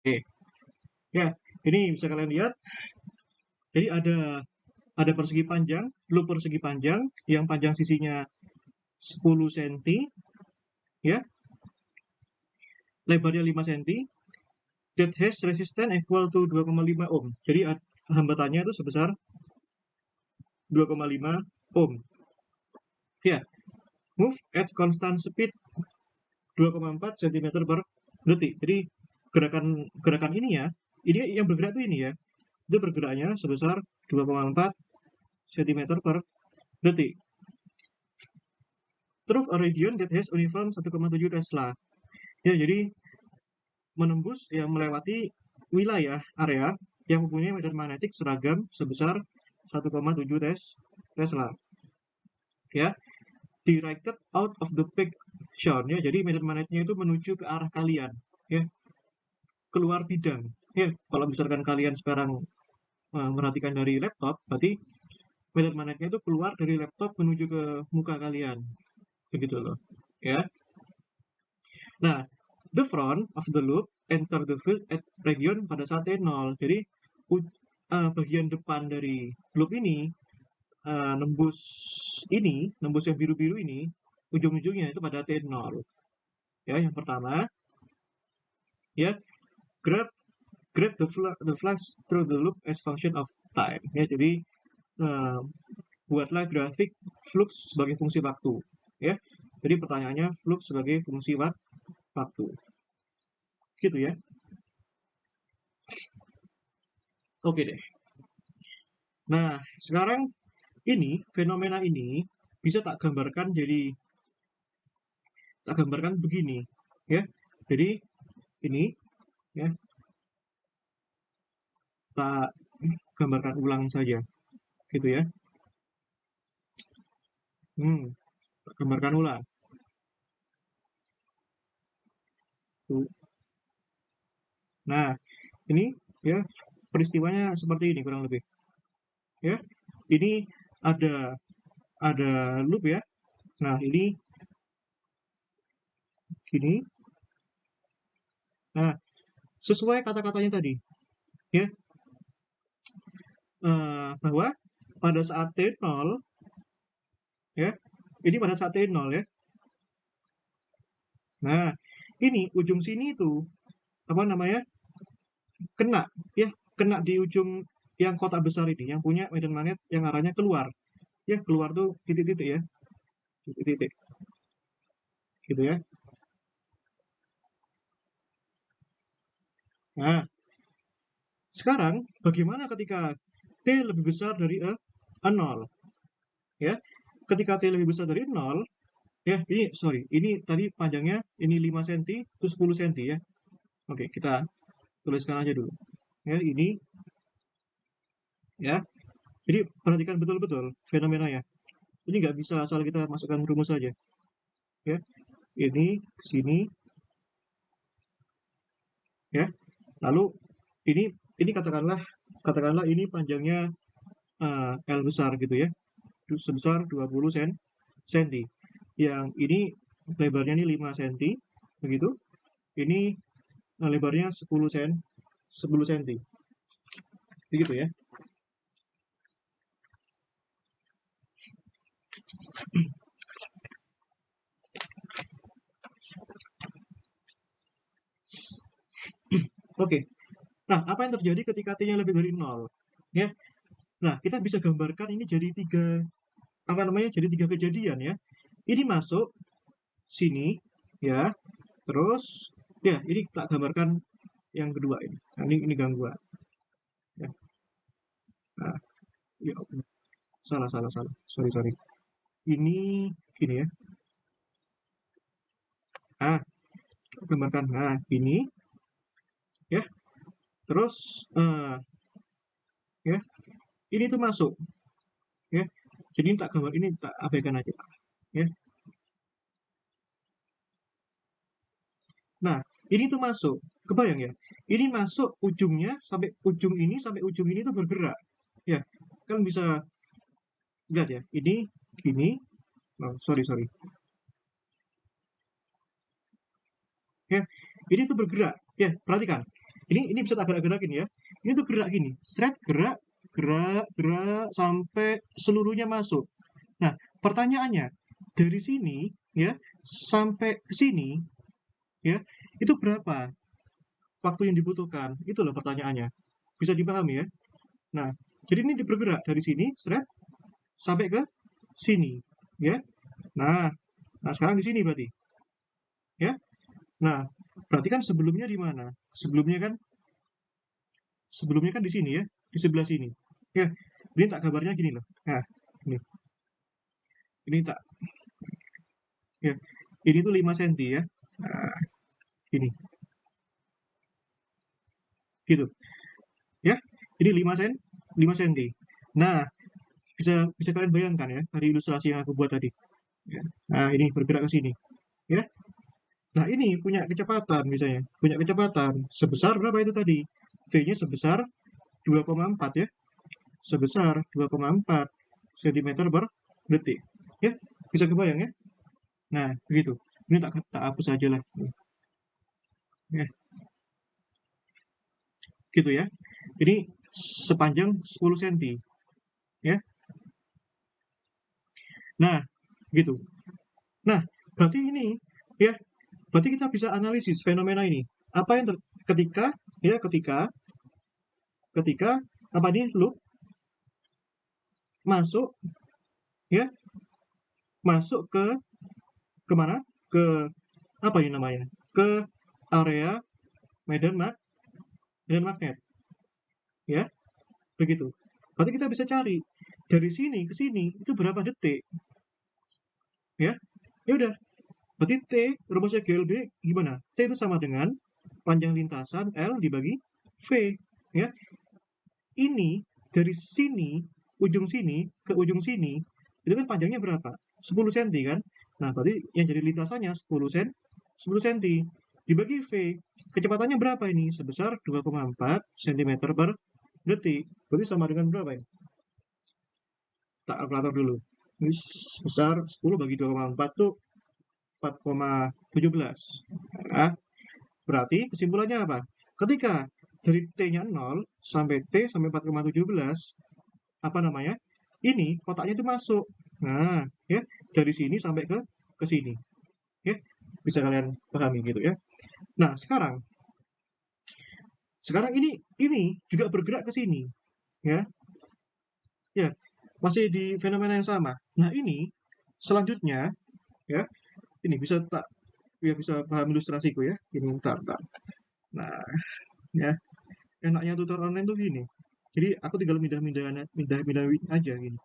Oke, ya, ini bisa kalian lihat. Jadi ada persegi panjang, loop persegi panjang yang panjang sisinya 10 cm, ya, lebarnya 5 cm, that has resistance equal to 2,5 ohm. Jadi hambatannya itu sebesar 2,5 ohm. Ya, move at constant speed 2,4 cm per detik. Jadi gerakan gerakan ini ya, ini yang bergerak itu ini ya, itu bergeraknya sebesar 2,4 cm per detik. Through a region that has uniform 1,7 Tesla. Ya, jadi menembus yang melewati wilayah area yang mempunyai medan magnetik seragam sebesar 1,7 Tesla. Ya, directed out of the picture, ya. Jadi medan magnetnya itu menuju ke arah kalian, ya, keluar bidang. Ya, kalau misalkan kalian sekarang merhatikan dari laptop, berarti medan magnetnya itu keluar dari laptop menuju ke muka kalian, begitu loh, ya. Nah, the front of the loop enter the field at region pada saat T0. Jadi bagian depan dari loop ini nembus nembus yang biru-biru ini, ujung-ujungnya itu pada T0. Ya, yang pertama, ya, grab grab the flux through the loop as function of time. Ya, jadi uh, buatlah grafik flux sebagai fungsi waktu. Ya, jadi pertanyaannya flux sebagai fungsi waktu. Gitu ya. Oke deh. Nah, sekarang ini fenomena ini bisa tak gambarkan begini, ya. Jadi ini, ya, tak gambarkan ulang saja, gitu ya. Tak gambarkan ulang. Tuh. Nah, ini ya peristiwanya seperti ini kurang lebih, ya. Ini ada loop ya. Nah, ini gini. Nah, sesuai kata-katanya tadi, ya, bahwa pada saat T0, ya, ini pada saat T0 ya. Nah, ini ujung sini itu apa namanya? Kena, ya, kena di ujung yang kotak besar ini yang punya medan magnet yang arahnya keluar. Ya, keluar tuh titik-titik ya. Titik-titik. Gitu ya. Nah, sekarang bagaimana ketika T lebih besar dari 0? Ya, ketika T lebih besar dari 0, ya, ini sorry, ini tadi panjangnya ini 5 cm, itu 10 cm ya. Oke, kita tuliskan aja dulu. Ya, ini ya. Jadi perhatikan betul-betul fenomena ya. Ini nggak bisa asal kita masukkan rumus saja. Ya, ini sini ya. Lalu ini katakanlah ini panjangnya L besar gitu ya. Sebesar 20 cm. Yang ini lebarnya ini 5 cm begitu. Ini lebarnya 10 cm. 10 cm. Begitu ya. Oke. Nah, apa yang terjadi ketika T-nya lebih dari 0? Ya. Nah, kita bisa gambarkan ini jadi jadi tiga kejadian ya. Ini masuk sini ya. Terus ya, ini tak gambarkan yang kedua ini. Nah, ini gangguan ya. Nah, ya, salah salah salah. Sorry sorry. Ini gini ya. Ah, gambarkan. Nah, ini ya. Terus ya, ini tuh masuk ya. Jadi tak gambar ini tak abaikan aja ya. Nah, ini tuh masuk. Kebayang ya? Ini masuk ujungnya sampai ujung ini tuh bergerak. Ya, kan bisa lihat ya. Ini gini. Oh, sorry sorry. Ya, ini tuh bergerak. Ya, perhatikan. Ini bisa tak gerak-gerakin ya. Ini tuh gerak gini, seret, gerak, gerak, gerak sampai seluruhnya masuk. Nah, pertanyaannya, dari sini ya sampai ke sini ya, itu berapa waktu yang dibutuhkan? Itu loh pertanyaannya. Bisa dipahami ya? Nah, jadi ini bergerak dari sini, seret, sampai ke sini ya. Nah, sekarang di sini berarti ya. Nah, berarti kan sebelumnya di mana? Sebelumnya kan di sini ya, di sebelah sini. Ya, ini tak gambarnya gini loh. Nah, ini tak ya. Ini tuh 5 cm ya. Nah, ini gitu. Ya. Ini 5 cm, 5 cm. Nah, bisa bisa kalian bayangkan ya dari ilustrasi yang aku buat tadi. Ya. Nah, ini bergerak ke sini, ya. Nah, ini punya kecepatan misalnya, punya kecepatan sebesar berapa itu tadi? V-nya sebesar 2,4 ya. Sebesar 2,4 cm per detik. Ya, bisa kebayang ya? Nah, begitu. Ini tak hapus aja lah. Ya, gitu ya. Ini sepanjang 10 cm, ya. Nah, gitu. Nah, berarti ini ya, berarti kita bisa analisis fenomena ini. Apa yang ketika ya ketika apa ini loop masuk ya masuk ke kemana? Ke apa ini namanya? Ke area medan medan magnet ya, begitu. Berarti kita bisa cari dari sini ke sini itu berapa detik ya. Ya udah, berarti T rumusnya GLB gimana? T itu sama dengan panjang lintasan L dibagi V ya. Ini dari sini, ujung sini ke ujung sini itu kan panjangnya berapa? 10 cm kan? Nah, berarti yang jadi lintasannya 10 cm, 10 cm dibagi V. Kecepatannya berapa ini? Sebesar 2,4 cm per detik. Berarti sama dengan berapa ini? Tak kalkulator dulu. Ini sebesar 10 bagi 2,4 tuh 4,17. Nah, berarti kesimpulannya apa? Ketika dari T-nya 0 sampai T sampai 4,17, apa namanya? Ini kotaknya itu masuk. Nah, ya, dari sini sampai ke sini. Ya, bisa kalian pahami gitu ya. Nah, sekarang ini juga bergerak ke sini, ya. Ya, masih di fenomena yang sama. Nah, ini selanjutnya ya, ini bisa tak ya bisa paham ilustrasiku ya. Ini bentar. Nah, ya, enaknya tutor online tuh gini. Jadi aku tinggal pindah aja gini.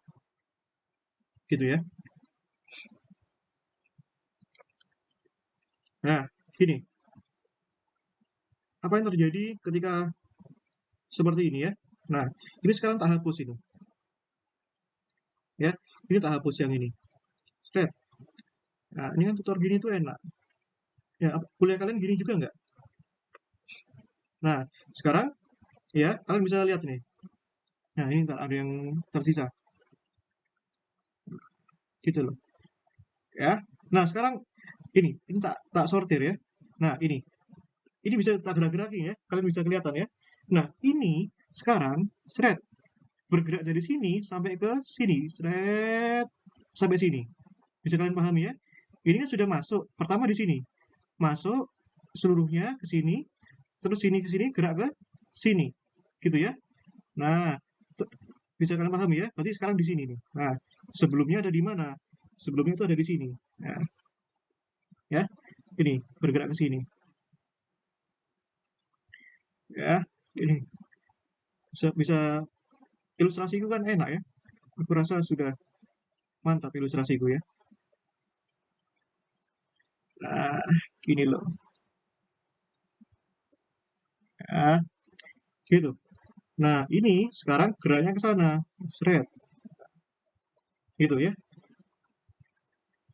Gitu ya. Nah, gini. Apa yang terjadi ketika seperti ini ya? Nah, ini sekarang tak hapus ini. Ya, ini tak hapus yang ini. Step. Nah, ini kan tutor gini tuh enak. Ya, kuliah kalian gini juga nggak? Nah, sekarang ya kalian bisa lihat nih. Nah, ini tak ada yang tersisa. Gitu loh. Ya. Nah, sekarang ini tak sortir ya. Nah, ini bisa tak gerak-gerakin ya. Kalian bisa kelihatan ya. Nah, ini sekarang seret bergerak dari sini sampai ke sini, seret sampai sini. Bisa kalian pahami ya? Ini kan sudah masuk. Pertama di sini. Masuk seluruhnya ke sini, terus sini ke sini gerak ke sini. Gitu ya. Nah, bisa kalian pahami ya? Berarti sekarang di sini nih. Nah, sebelumnya ada di mana? Sebelumnya itu ada di sini. Nah, ya. Ini bergerak ke sini. Ya, ini bisa ilustrasiku kan enak ya. Aku rasa sudah mantap ilustrasiku ya. Nah, gini loh. Nah, gitu. Nah, ini sekarang geraknya ke sana. Seret. Gitu ya.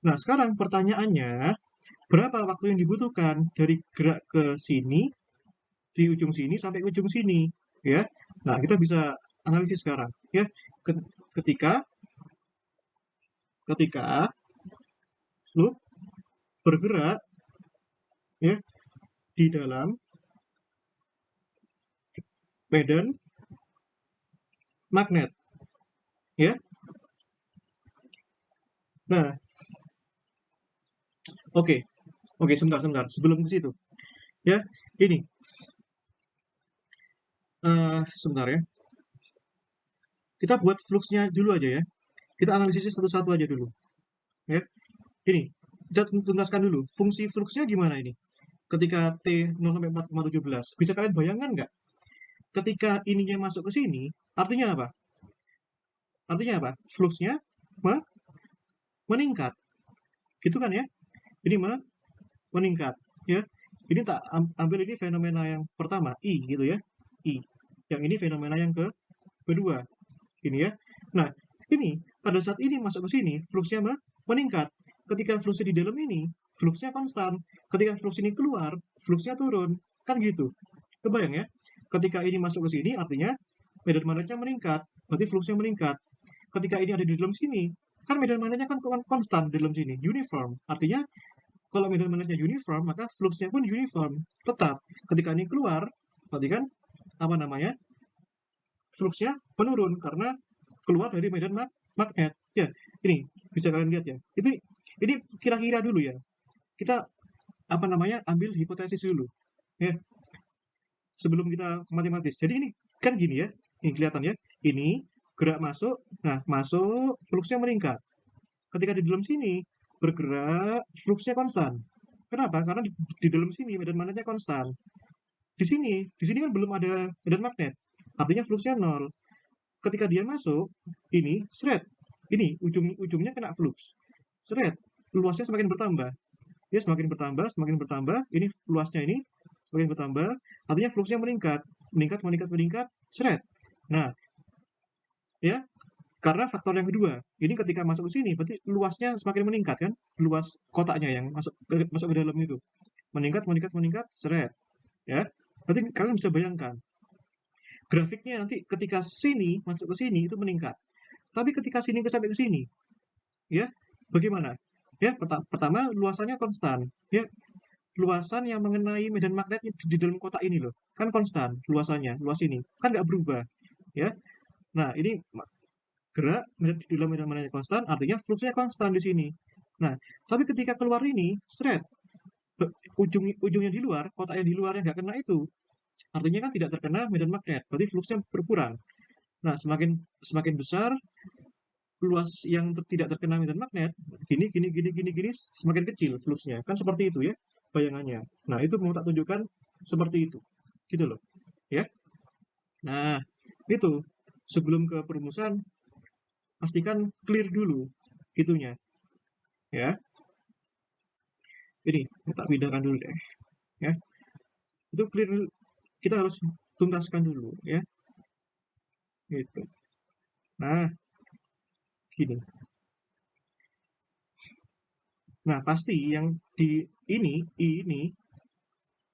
Nah, sekarang pertanyaannya, berapa waktu yang dibutuhkan dari gerak ke sini, di ujung sini sampai ke ujung sini, ya. Nah, kita bisa analisis sekarang, ya. Ketika ketika loop bergerak ya di dalam medan magnet, ya. Nah, oke, oke, sebentar, sebelum ke situ, ya. Ini, sebentar ya. Kita buat fluxnya dulu aja ya. Kita analisisnya satu-satu aja dulu, ya. Ini, kita tuntaskan dulu. Fungsi fluxnya gimana ini? Ketika T 0 sampai 4,17, bisa kalian bayangkan nggak? Ketika ininya masuk ke sini, artinya apa? Artinya apa? Fluxnya meningkat, gitu kan ya? Ini meningkat, ya. Ini tak ambil ini fenomena yang pertama, I gitu ya, I. Yang ini fenomena yang kedua, ini ya. Nah, ini pada saat ini masuk ke sini, fluxnya meningkat. Ketika fluxnya di dalam ini, fluxnya konstan. Ketika flux ini keluar, fluxnya turun. Kan gitu. Kebayang ya? Ketika ini masuk ke sini, artinya medan magnetnya meningkat. Berarti fluxnya meningkat. Ketika ini ada di dalam sini, kan medan magnetnya kan konstan di dalam sini, uniform. Artinya kalau medan magnetnya uniform, maka fluxnya pun uniform, tetap. Ketika ini keluar, berarti kan apa namanya? Fluxnya menurun karena keluar dari medan magnet. Ya, ini bisa kalian lihat ya. Ini kira-kira dulu ya. Kita apa namanya? Ambil hipotesis dulu. Ya, sebelum kita ke matematis. Jadi ini kan gini ya. Ini kelihatan ya. Ini gerak masuk. Nah, masuk, fluxnya meningkat. Ketika di dalam sini bergerak, fluxnya konstan. Kenapa? Karena di dalam sini medan magnetnya konstan. Di sini kan belum ada medan magnet. Artinya fluxnya nol. Ketika dia masuk, ini seret. Ini ujungnya kena flux. Seret. Luasnya semakin bertambah. Ya, semakin bertambah. Ini luasnya ini semakin bertambah. Artinya fluxnya meningkat. Meningkat. Seret. Nah, ya, karena faktor yang kedua, ini ketika masuk ke sini, berarti luasnya semakin meningkat kan? Luas kotaknya yang masuk ke dalam itu. Meningkat, seret. Ya, berarti kalian bisa bayangkan. Grafiknya nanti ketika sini masuk ke sini itu meningkat. Tapi ketika sini sampai ke sini, ya, bagaimana? Ya, pertama luasannya konstan. Ya, luasan yang mengenai medan magnet di dalam kotak ini loh, kan konstan luasannya, luas ini kan nggak berubah, ya. Nah, ini gerak di dalam medan magnetnya konstan, artinya fluxnya konstan di sini. Nah, tapi ketika keluar ini, seret, ujungnya di luar, kotak yang di luar yang nggak kena itu, artinya kan tidak terkena medan magnet, berarti fluxnya berkurang. Nah, semakin besar luas yang tidak terkena medan magnet, gini, semakin kecil fluxnya. Kan seperti itu ya bayangannya. Nah, itu mau tak tunjukkan seperti itu. Gitu loh. Ya. Nah, itu. Sebelum ke perumusan, pastikan clear dulu itunya. Ya. Ini, tak pindahkan dulu deh. Ya. Itu clear dulu. Kita harus tuntaskan dulu ya. Gitu. Nah, gini. Nah, pasti yang di ini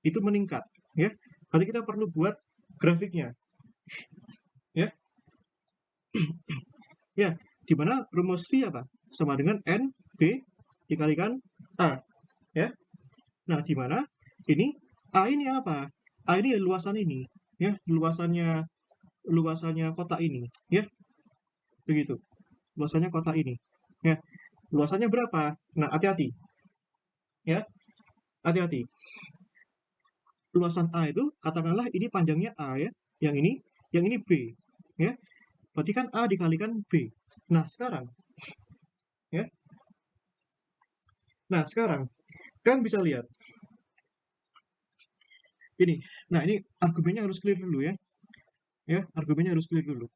itu meningkat ya. Berarti kita perlu buat grafiknya. Ya. Ya, di mana rumus V apa? Sama dengan N B dikalikan A, ya. Nah, di mana ini A ini apa? A ini luasan ini, ya, luasannya kotak ini, ya. Begitu. Luasannya kotak ini, ya. Luasannya berapa? Nah, hati-hati. Ya, hati-hati. Luasan A itu katakanlah ini panjangnya A ya, yang ini B, ya. Berarti kan A dikalikan B. Nah, sekarang ya. Nah, sekarang kan bisa lihat ini. Nah, ini argumennya harus clear dulu ya. Ya, argumennya harus clear dulu.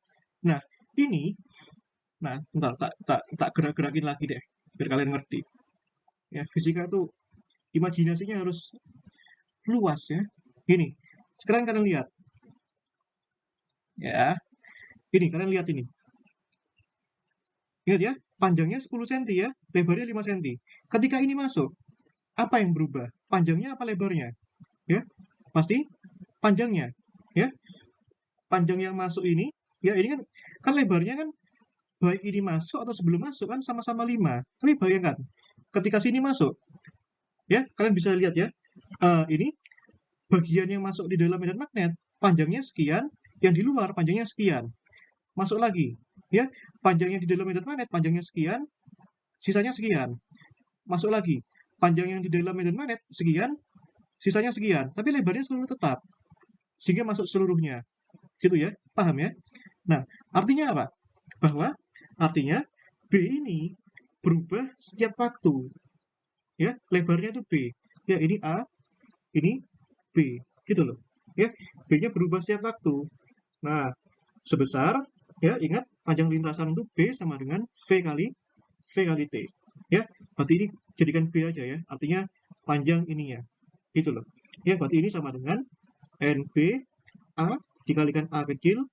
Nah, ini bentar tak gerak-gerakin lagi deh biar kalian ngerti. Ya, fisika tuh imajinasinya harus luas ya. Gini. Sekarang kalian lihat. Ya. Ini kalian lihat ini. Ingat ya, panjangnya 10 cm ya, lebarnya 5 cm. Ketika ini masuk, apa yang berubah? Panjangnya apa lebarnya? Ya, pasti panjangnya. Ya, panjang yang masuk ini, ya ini kan lebarnya kan baik ini masuk atau sebelum masuk kan sama-sama 5. Tapi bayangkan, ketika sini masuk, ya kalian bisa lihat ya, ini bagian yang masuk di dalam medan magnet, panjangnya sekian, yang di luar panjangnya sekian. Masuk lagi, ya. Panjangnya di dalam medan magnet panjangnya sekian, sisanya sekian. Masuk lagi, panjang yang di dalam medan magnet sekian, sisanya sekian. Tapi lebarnya selalu tetap, sehingga masuk seluruhnya. Gitu ya, paham ya? Nah, artinya apa? Bahwa artinya B ini berubah setiap waktu. Ya, lebarnya itu B. Ya, ini A, ini B. Gitu loh. Ya, B-nya berubah setiap waktu. Nah, sebesar, ya ingat panjang lintasan itu B sama dengan V kali T. Ya, berarti ini jadikan B aja ya. Artinya panjang ininya. Gitu loh. Ya, berarti ini sama dengan NB A dikalikan A kecil,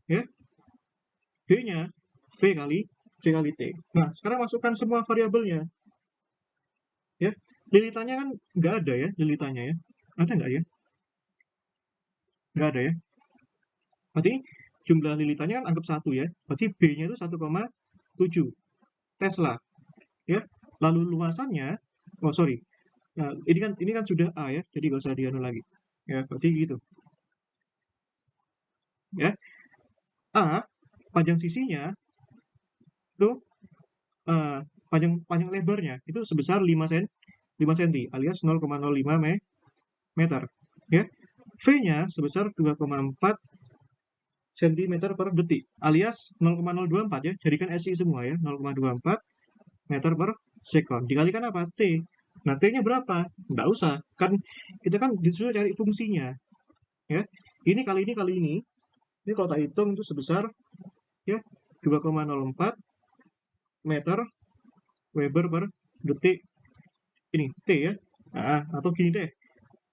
ya, B-nya V kali T. Nah, sekarang masukkan semua variabelnya. Ya, lilitannya kan nggak ada ya, lilitannya ya. Ada nggak ya? Nggak ada ya. Berarti jumlah lilitannya kan anggap 1 ya. Berarti B-nya itu 1,7 Tesla. Ya, lalu luasannya, oh sorry, nah, ini kan sudah A ya, jadi nggak usah dianu lagi. Ya, berarti gitu. Ya, A panjang sisinya itu panjang lebarnya itu sebesar 5 cm alias 0,05 meter. Ya, V-nya sebesar 2,4 cm per detik alias 0,024 ya. Jadikan SI semua ya, 0,24 meter per sekon. Dikalikan apa? T. Nah, T-nya berapa? Nggak usah. Kan kita kan disuruh cari fungsinya. Ya. Ini kali ini kali ini. Ini kalau tak hitung itu sebesar ya 2,04 meter Weber per detik. Ini T ya. Nah, atau gini deh.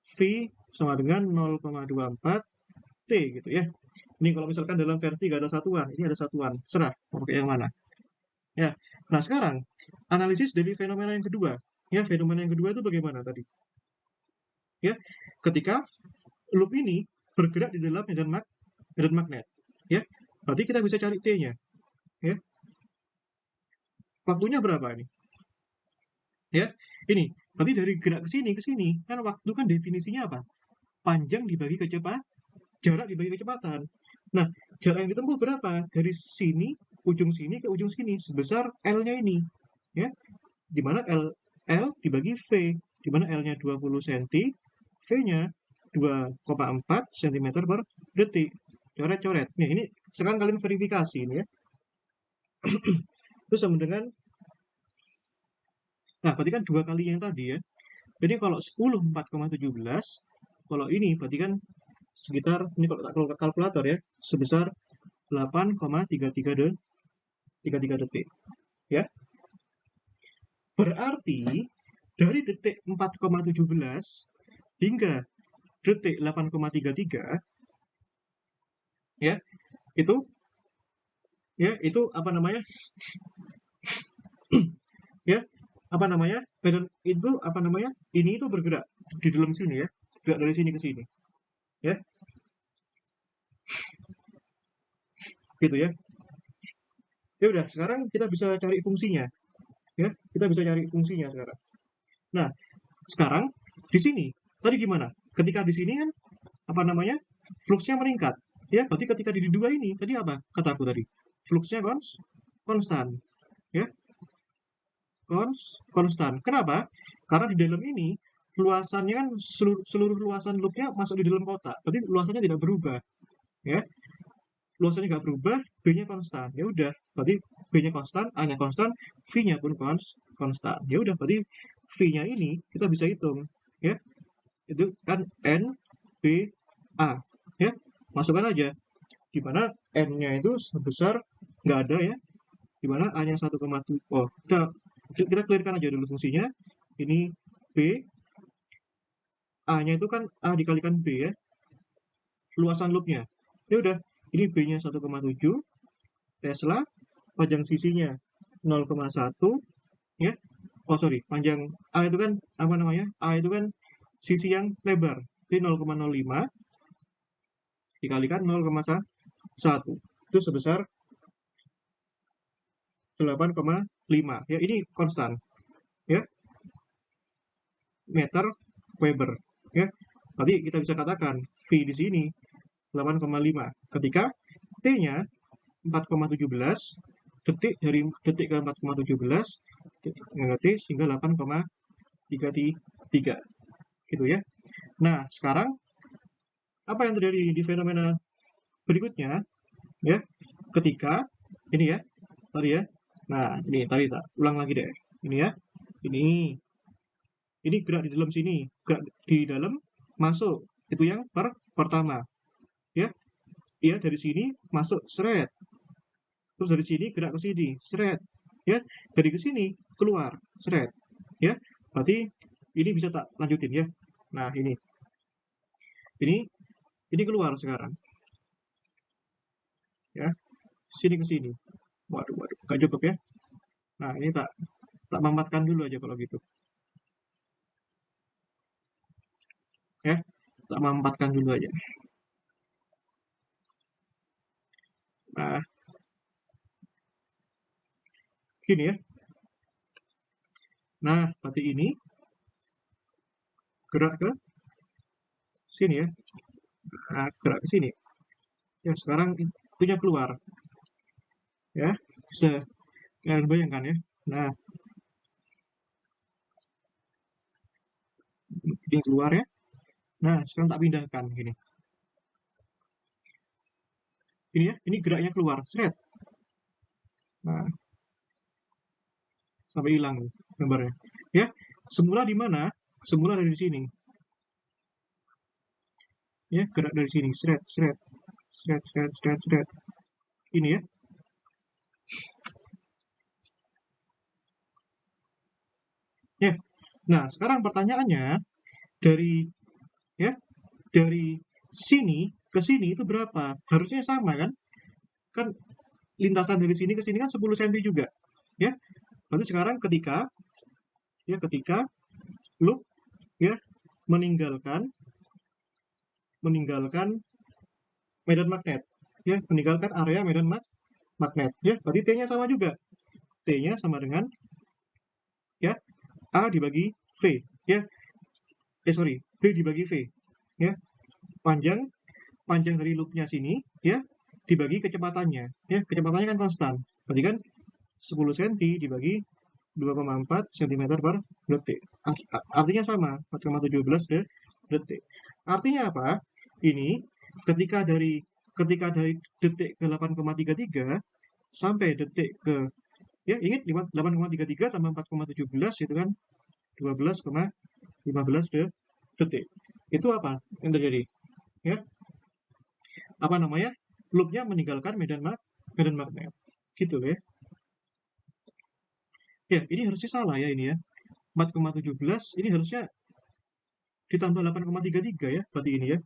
V sama dengan 0,24 T gitu ya. Ini kalau misalkan dalam versi nggak ada satuan, ini ada satuan. Serah mau pakai yang mana. Ya. Nah, sekarang analisis dari fenomena yang kedua. Ya, fenomena yang kedua itu bagaimana tadi? Ya, ketika loop ini bergerak di dalam medan magnet. Ya. Berarti kita bisa cari T-nya. Ya. Waktunya berapa ini? Ya. Ini berarti dari gerak ke sini kan waktu kan definisinya apa? Panjang dibagi jarak dibagi kecepatan. Nah, jarak yang ditempuh berapa? Dari sini ke ujung sini sebesar L-nya ini. Ya. Di mana L dibagi V, di mana L-nya 20 cm, V-nya 2,4 cm per detik. Coret-coret. Nih, ini sekarang kalian verifikasi ini ya. Itu sama dengan, nah berarti kan 2 kali yang tadi ya. Jadi kalau 10 4,17, kalau ini berarti kan sekitar, ini kalau tak kalkulator ya, sebesar 8,33 detik. Ya. Berarti dari detik 4,17 hingga detik 8,33 ya, itu apa namanya? Ya, apa namanya? Dan itu apa namanya? Ini itu bergerak di dalam sini ya. Gerak dari sini ke sini. Ya. Gitu ya. Ya udah, sekarang kita bisa cari fungsinya. Ya, kita bisa cari fungsinya sekarang. Nah, sekarang di sini tadi gimana? Ketika di sini kan apa namanya? Fluxnya meningkat. Ya, berarti ketika di dua ini tadi apa kataku tadi? Fluxnya konstan. Ya, konstan. Kenapa? Karena di dalam ini luasannya kan seluruh luasan loopnya masuk di dalam kotak. Berarti luasannya tidak berubah. Ya, luasannya nggak berubah, B-nya konstan. Ya udah, berarti B-nya konstan, A-nya konstan, V-nya pun konstan. Ya udah, berarti V-nya ini kita bisa hitung. Ya, itu kan N, B, A. Ya, masukkan aja. Di mana N-nya itu sebesar nggak ada ya. Di mana A-nya 1,7. Oh, kita clearkan aja dulu fungsinya. Ini B, A-nya itu kan A dikalikan B ya. Luasan loopnya. Ya udah, ini B-nya 1,7 Tesla, panjang sisinya 0,1 ya. Oh sorry, panjang A itu kan apa namanya? A itu kan sisi yang lebar. Jadi 0,05 dikalikan 0,1 itu sebesar 8,5 ya. Ini konstan ya, meter Weber ya. Berarti kita bisa katakan V di sini 8,5. Ketika T-nya 4,17, detik dari detik ke 4,17, T sehingga 8,33. Gitu ya. Nah, sekarang apa yang terjadi di fenomena berikutnya? Ya, ketika ini ya, tadi ya. Nah, ini tadi tak ulang lagi deh. Ini ya. Ini gerak di dalam sini, gerak di dalam masuk. Itu yang pertama, ya. Dia dari sini masuk seret. Terus dari sini gerak ke sini, seret. Ya, dari ke sini keluar, seret. Ya. Berarti ini bisa tak lanjutin ya. Nah, ini. Ini keluar sekarang. Ya. Sini ke sini. Waduh, gak cukup ya. Nah, ini tak mamatkan dulu aja kalau gitu. Ya, tak mamatkan dulu aja. Nah, gini ya. Nah, berarti ini gerak ke sini ya. Nah, gerak ke sini. Ya, sekarang itunya keluar. Ya, bisa kalian bayangkan ya. Nah, ini keluar ya. Nah, sekarang tak pindahkan gini. Ini ya, ini geraknya keluar, seret. Nah, sampai hilang gambarnya. Ya, semula di mana? Semula dari sini. Ya, gerak dari sini, seret, seret, seret, seret, seret, seret. Ini ya. Ya. Nah, sekarang pertanyaannya dari ya, dari sini ke sini itu berapa? Harusnya sama kan? Kan lintasan dari sini ke sini kan 10 cm juga. Ya. Berarti sekarang ketika loop ya meninggalkan medan magnet ya, meninggalkan area medan magnet ya, berarti T-nya sama juga. T-nya sama dengan ya A dibagi V ya. Sorry, B dibagi V ya. Panjang panjang dari loopnya sini ya dibagi kecepatannya ya. Kecepatannya kan konstan. Berarti kan 10 cm dibagi 2,4 cm per detik. Artinya sama, 4,17 detik. Artinya apa? Ini ketika dari detik ke 8,33 sampai detik ke ya ingat 8,33 sama 4,17 itu kan 12,15 detik. Itu apa yang terjadi? Ya, apa namanya? Loopnya meninggalkan medan magnet. Gitu ya. Ya, ini harusnya salah ya ini ya. 4,17 ini harusnya ditambah 8,33 ya, berarti ini ya.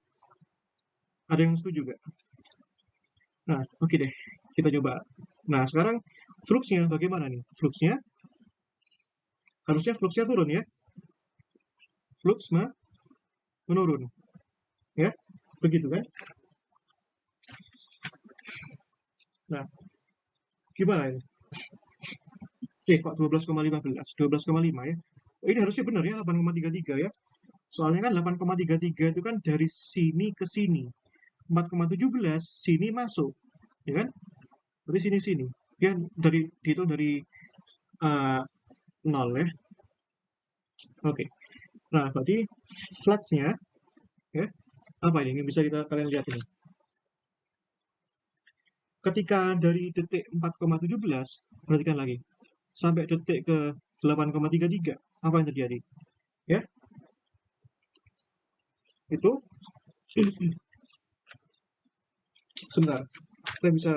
Ada yang setuju gak? Nah, oke deh. Kita coba. Nah, sekarang fluxnya bagaimana nih? Harusnya fluxnya turun ya. Flux menurun. Ya, begitu kan? Nah, gimana ini? Kok 12,15? 12,5 ya. Ini harusnya benar ya, 8,33 ya. Soalnya kan 8,33 itu kan dari sini ke sini. 4,17 sini masuk. Ya kan? Berarti sini-sini. Ya, dihitung dari 0 ya. Oke. Nah, berarti fluxnya ya, apa ini? Ini bisa kalian lihat ini. Ketika dari detik 4,17, perhatikan lagi, sampai detik ke 8,33, apa yang terjadi? Ya, itu sebentar, kita bisa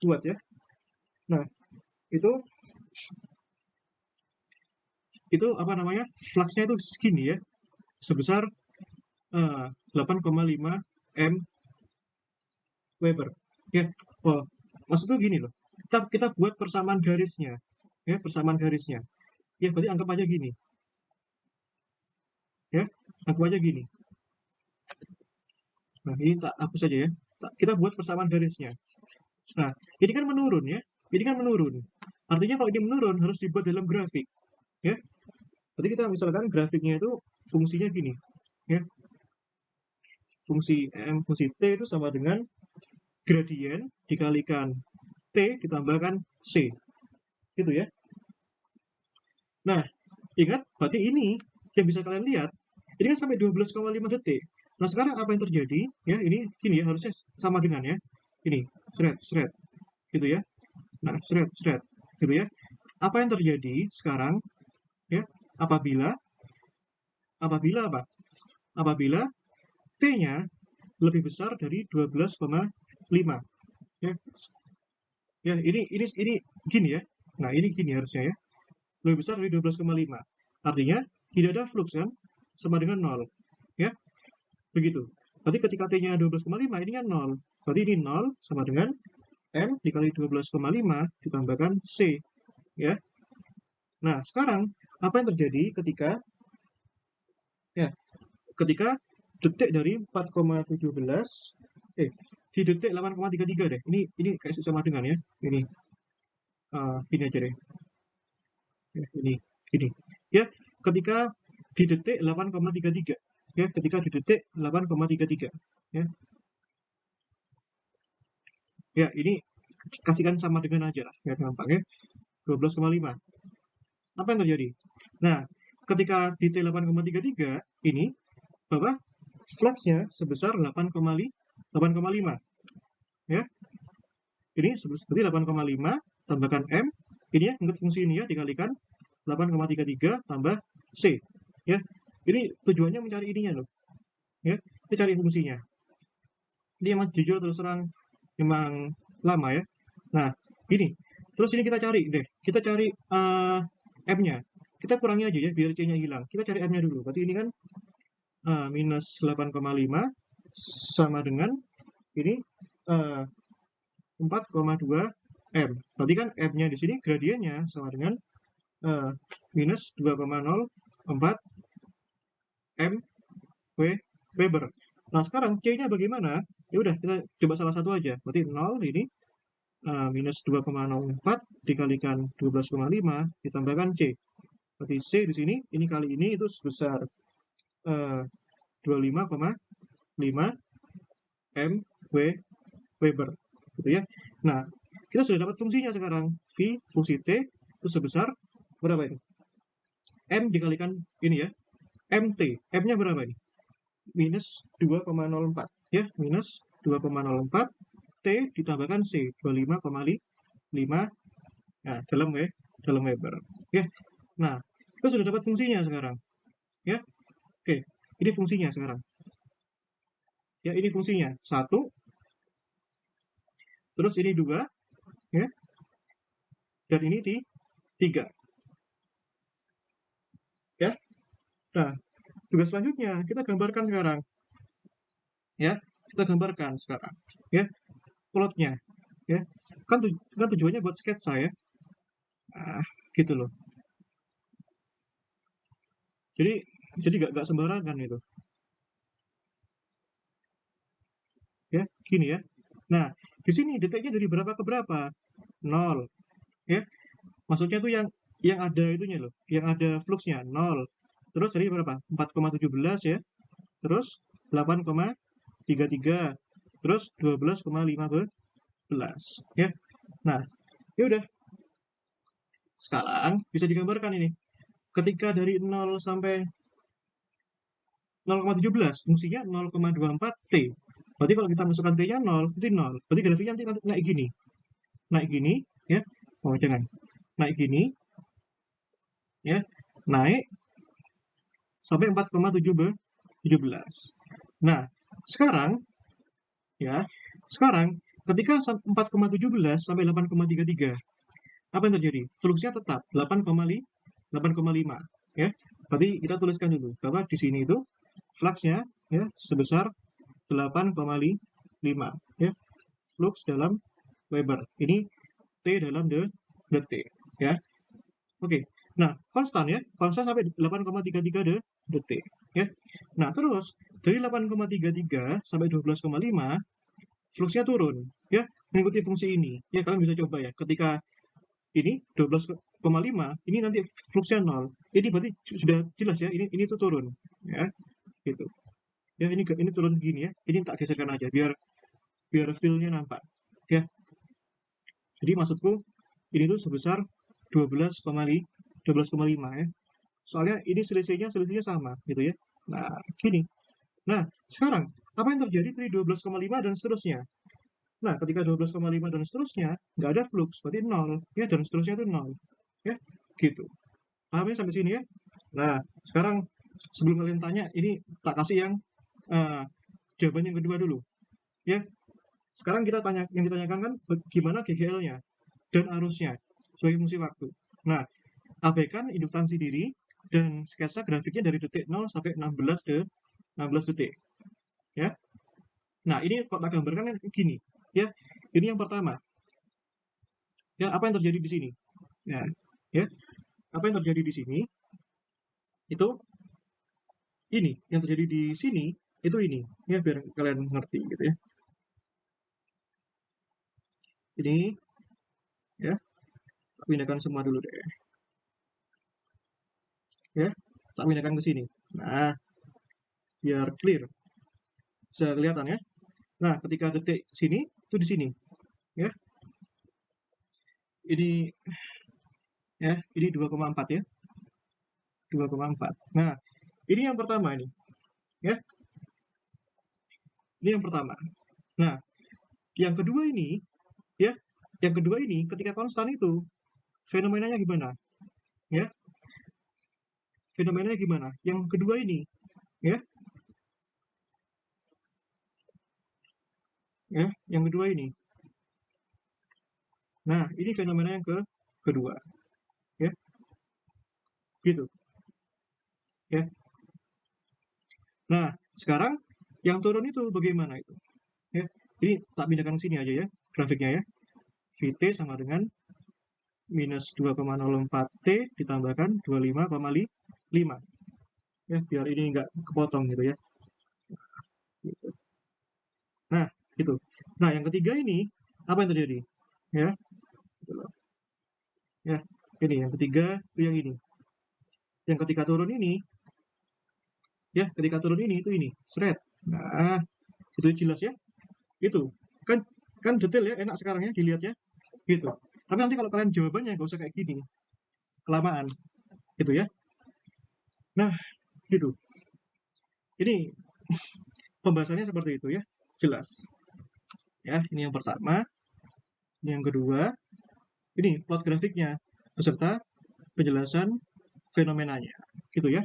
buat ya. Nah, itu apa namanya? Fluxnya itu segini ya, sebesar 8,5 m Weber. Ya, oh, maksudnya gini loh. Kita buat persamaan garisnya, ya persamaan garisnya. Ya berarti anggap aja gini, ya anggap aja gini. Nah ini tak hapus saja ya. Kita buat persamaan garisnya. Nah ini kan menurun ya. Ini kan menurun. Artinya kalau ini menurun harus dibuat dalam grafik, ya. Berarti kita misalkan grafiknya itu fungsinya gini, ya. fungsi fungsi T itu sama dengan gradien dikalikan T ditambahkan C. Gitu ya. Nah, ingat, berarti ini yang bisa kalian lihat, ini kan sampai 12,5 detik. Nah, sekarang apa yang terjadi? Ya, ini gini ya, harusnya sama dengan ya. Ini, seret, gitu ya. Nah, seret, gitu ya. Apa yang terjadi sekarang? Ya, apabila apa? Apabila T-nya lebih besar dari 12,5. Ya, ya ini gini ya. Nah, ini gini harusnya ya. Lebih besar dari 12,5. Artinya tidak ada flux kan? Sama dengan 0. Ya, begitu. Berarti ketika T-nya 12,5 ini kan 0. Berarti ini 0 sama dengan M dikali 12,5 ditambahkan C. Ya. Nah, sekarang apa yang terjadi ketika ketika detik dari 4,17 di detik 8,33 deh. Ini kayak sama dengan ya. Ini gini aja deh. Ya, ini. Ya, ketika di detik 8,33. Ya, ketika di detik 8,33. Ya. Ya, ini kasihkan sama dengan aja lah. Ya, gampang ya. 12,5. Apa yang terjadi? Nah, ketika di T8,33 ini bahwa fluxnya sebesar 8,5 ya. Ini seperti 8,5 tambahkan M, ini ya, ingat fungsi ini ya, dikalikan 8,33 tambah C ya. Ini tujuannya mencari ininya loh ya, kita cari fungsinya. Ini emang jujur terus terang memang lama ya. Nah, ini terus ini kita cari deh, kita cari M-nya, kita kurangi aja ya biar C-nya hilang. Kita cari M-nya dulu. Berarti ini kan minus 8,5 sama dengan ini 4,2 M. Berarti kan M-nya di sini gradiennya sama dengan minus 2,04 M Weber. Nah, sekarang C-nya bagaimana? Ya udah, kita coba salah satu aja. Berarti 0 ini minus 2,04 dikalikan 12,5 ditambahkan C. Berarti C di sini, ini kali ini itu sebesar 25,5 M Weber. Gitu ya. Nah, kita sudah dapat fungsinya sekarang. V fungsi T itu sebesar berapa ini? M dikalikan ini ya. MT. M-nya berapa ini? Minus 2,04 ya, minus 2,04 T ditambahkan C 25,5 nah, dalam Weber ya. Nah, kita sudah dapat fungsinya sekarang ya. Oke, ini fungsinya sekarang ya, ini fungsinya 1 terus ini 2 ya, dan ini 3 ya. Nah, tugas selanjutnya kita gambarkan sekarang ya, kita gambarkan sekarang ya plotnya ya. Kan tujuannya buat sketsa ya. Gitu loh. Jadi gak sembarangan itu ya, gini ya. Nah, di sini detiknya dari berapa ke berapa? 0 ya. Maksudnya tuh yang ada itunya loh, yang ada fluxnya 0. Terus dari berapa? 4,17 ya. Terus 8,33. Terus 12,15 ya. Nah, ya udah. Sekarang bisa digambarkan ini. Ketika dari 0 sampai 0,17 fungsinya 0,24 T. Berarti kalau kita masukkan T-nya 0, itu 0. Berarti grafiknya nanti naik gini. Naik gini, ya. Oh, jangan. Naik gini, ya. Naik sampai 4,17. Nah, sekarang, ya. Sekarang, ketika 4,17 sampai 8,33, apa yang terjadi? Fluxnya tetap 8,5, ya. Berarti kita tuliskan dulu bahwa di sini itu fluxnya ya sebesar 8,5 ya, flux dalam Weber. Ini T dalam detik ya. Oke. Nah, konstan ya, konstan sampai 8,33 detik ya. Nah, terus dari 8,33 sampai 12,5 fluxnya turun ya, mengikuti fungsi ini. Ya, kalian bisa coba ya. Ketika ini 12,5, ini nanti fluxnya 0. Ini berarti sudah jelas ya, ini tuh turun ya. Gitu. Ya, ini turun gini ya. Ini tak geserkan aja biar feel-nya nampak. Ya. Jadi maksudku ini tuh sebesar 12,5 ya. Soalnya ini selisihnya sama gitu ya. Nah, gini. Nah, sekarang apa yang terjadi dari 12,5 dan seterusnya? Nah, ketika 12,5 dan seterusnya nggak ada flux, berarti 0 ya, dan seterusnya itu 0 ya, gitu. Pahamnya sampai sini ya? Nah, sekarang sebelum kalian tanya, ini tak kasih yang eh, jawaban yang kedua dulu ya. Sekarang yang ditanyakan kan gimana GGL-nya dan arusnya sebagai fungsi waktu. Nah, abaikan induktansi diri dan sketsa grafiknya dari detik 0 sampai 16 detik ya. Nah, ini kalau tak gambarkan kan gini ya. Ini yang pertama. Ya, apa yang terjadi di sini? Ya, ya. Apa yang terjadi di sini? Itu ini yang terjadi di sini itu ini ya, biar kalian ngerti gitu ya. Ini ya, tak pindahkan semua dulu deh ya, tak pindahkan ke sini. Nah, biar clear, bisa kelihatan ya. Nah, ketika detik sini itu di sini ya. Ini ya, ini 2,4 ya, 2,4. Nah, ini yang pertama ini ya, ini yang pertama. Nah, yang kedua ini ya, yang kedua ini ketika konstan itu fenomenanya gimana ya, fenomenanya gimana yang kedua ini ya, ya yang kedua ini. Nah, ini fenomena yang kedua ya, gitu ya. Nah, sekarang yang turun itu bagaimana itu ya. Ini tak pindahkan sini aja ya grafiknya ya. Vt sama dengan minus 2,04 T ditambahkan 25,5 ya, biar ini nggak kepotong gitu ya. Gitu. Nah, itu. Nah, yang ketiga ini apa yang terjadi ya, gitu loh ya. Ini yang ketiga itu yang ini, yang ketika turun ini ya, ketika turun ini seret. Nah, itu jelas ya, itu kan, kan detail ya, enak sekarang ya dilihat ya, gitu. Tapi nanti kalau kalian jawabannya gak usah kayak gini, kelamaan gitu ya. Nah, gitu. Ini pembahasannya seperti itu ya, jelas ya. Ini yang pertama. Ini yang kedua, ini plot grafiknya beserta penjelasan fenomenanya gitu ya.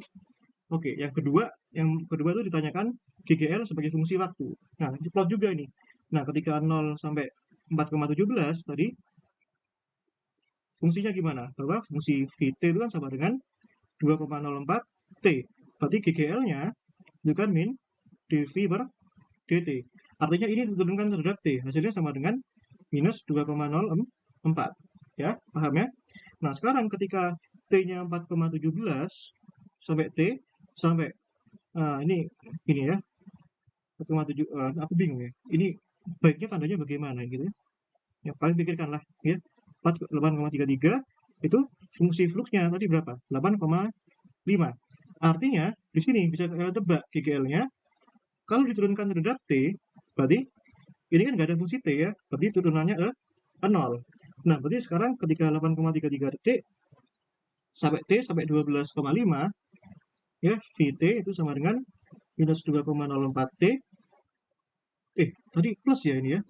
Oke, yang kedua itu ditanyakan GGL sebagai fungsi waktu. Nah, di plot juga ini. Nah, ketika 0 sampai 4,17 tadi, fungsinya gimana? Bahwa fungsi Vt itu kan sama dengan 2,04 T. Berarti GGL-nya itu kan min dV per dt. Artinya ini diturunkan terhadap T. Hasilnya sama dengan minus 2,04. Ya, paham ya? Nah, sekarang ketika T-nya 4,17 sampai T sampai ini ya, 1,7, aku bingung ya. Ini baiknya tandanya bagaimana gitu ya. Ya, kalian pikirkanlah ya. 8,33 itu fungsi fluxnya tadi berapa? 8,5. Artinya di sini bisa kalian tebak GGL-nya kalau diturunkan terhadap T, berarti ini kan nggak ada fungsi T ya, berarti turunannya 0. Nah, berarti sekarang ketika 8,33 detik sampai T sampai 12,5 ya, Vt itu sama dengan minus 2,04 T. Tadi plus ya ini ya.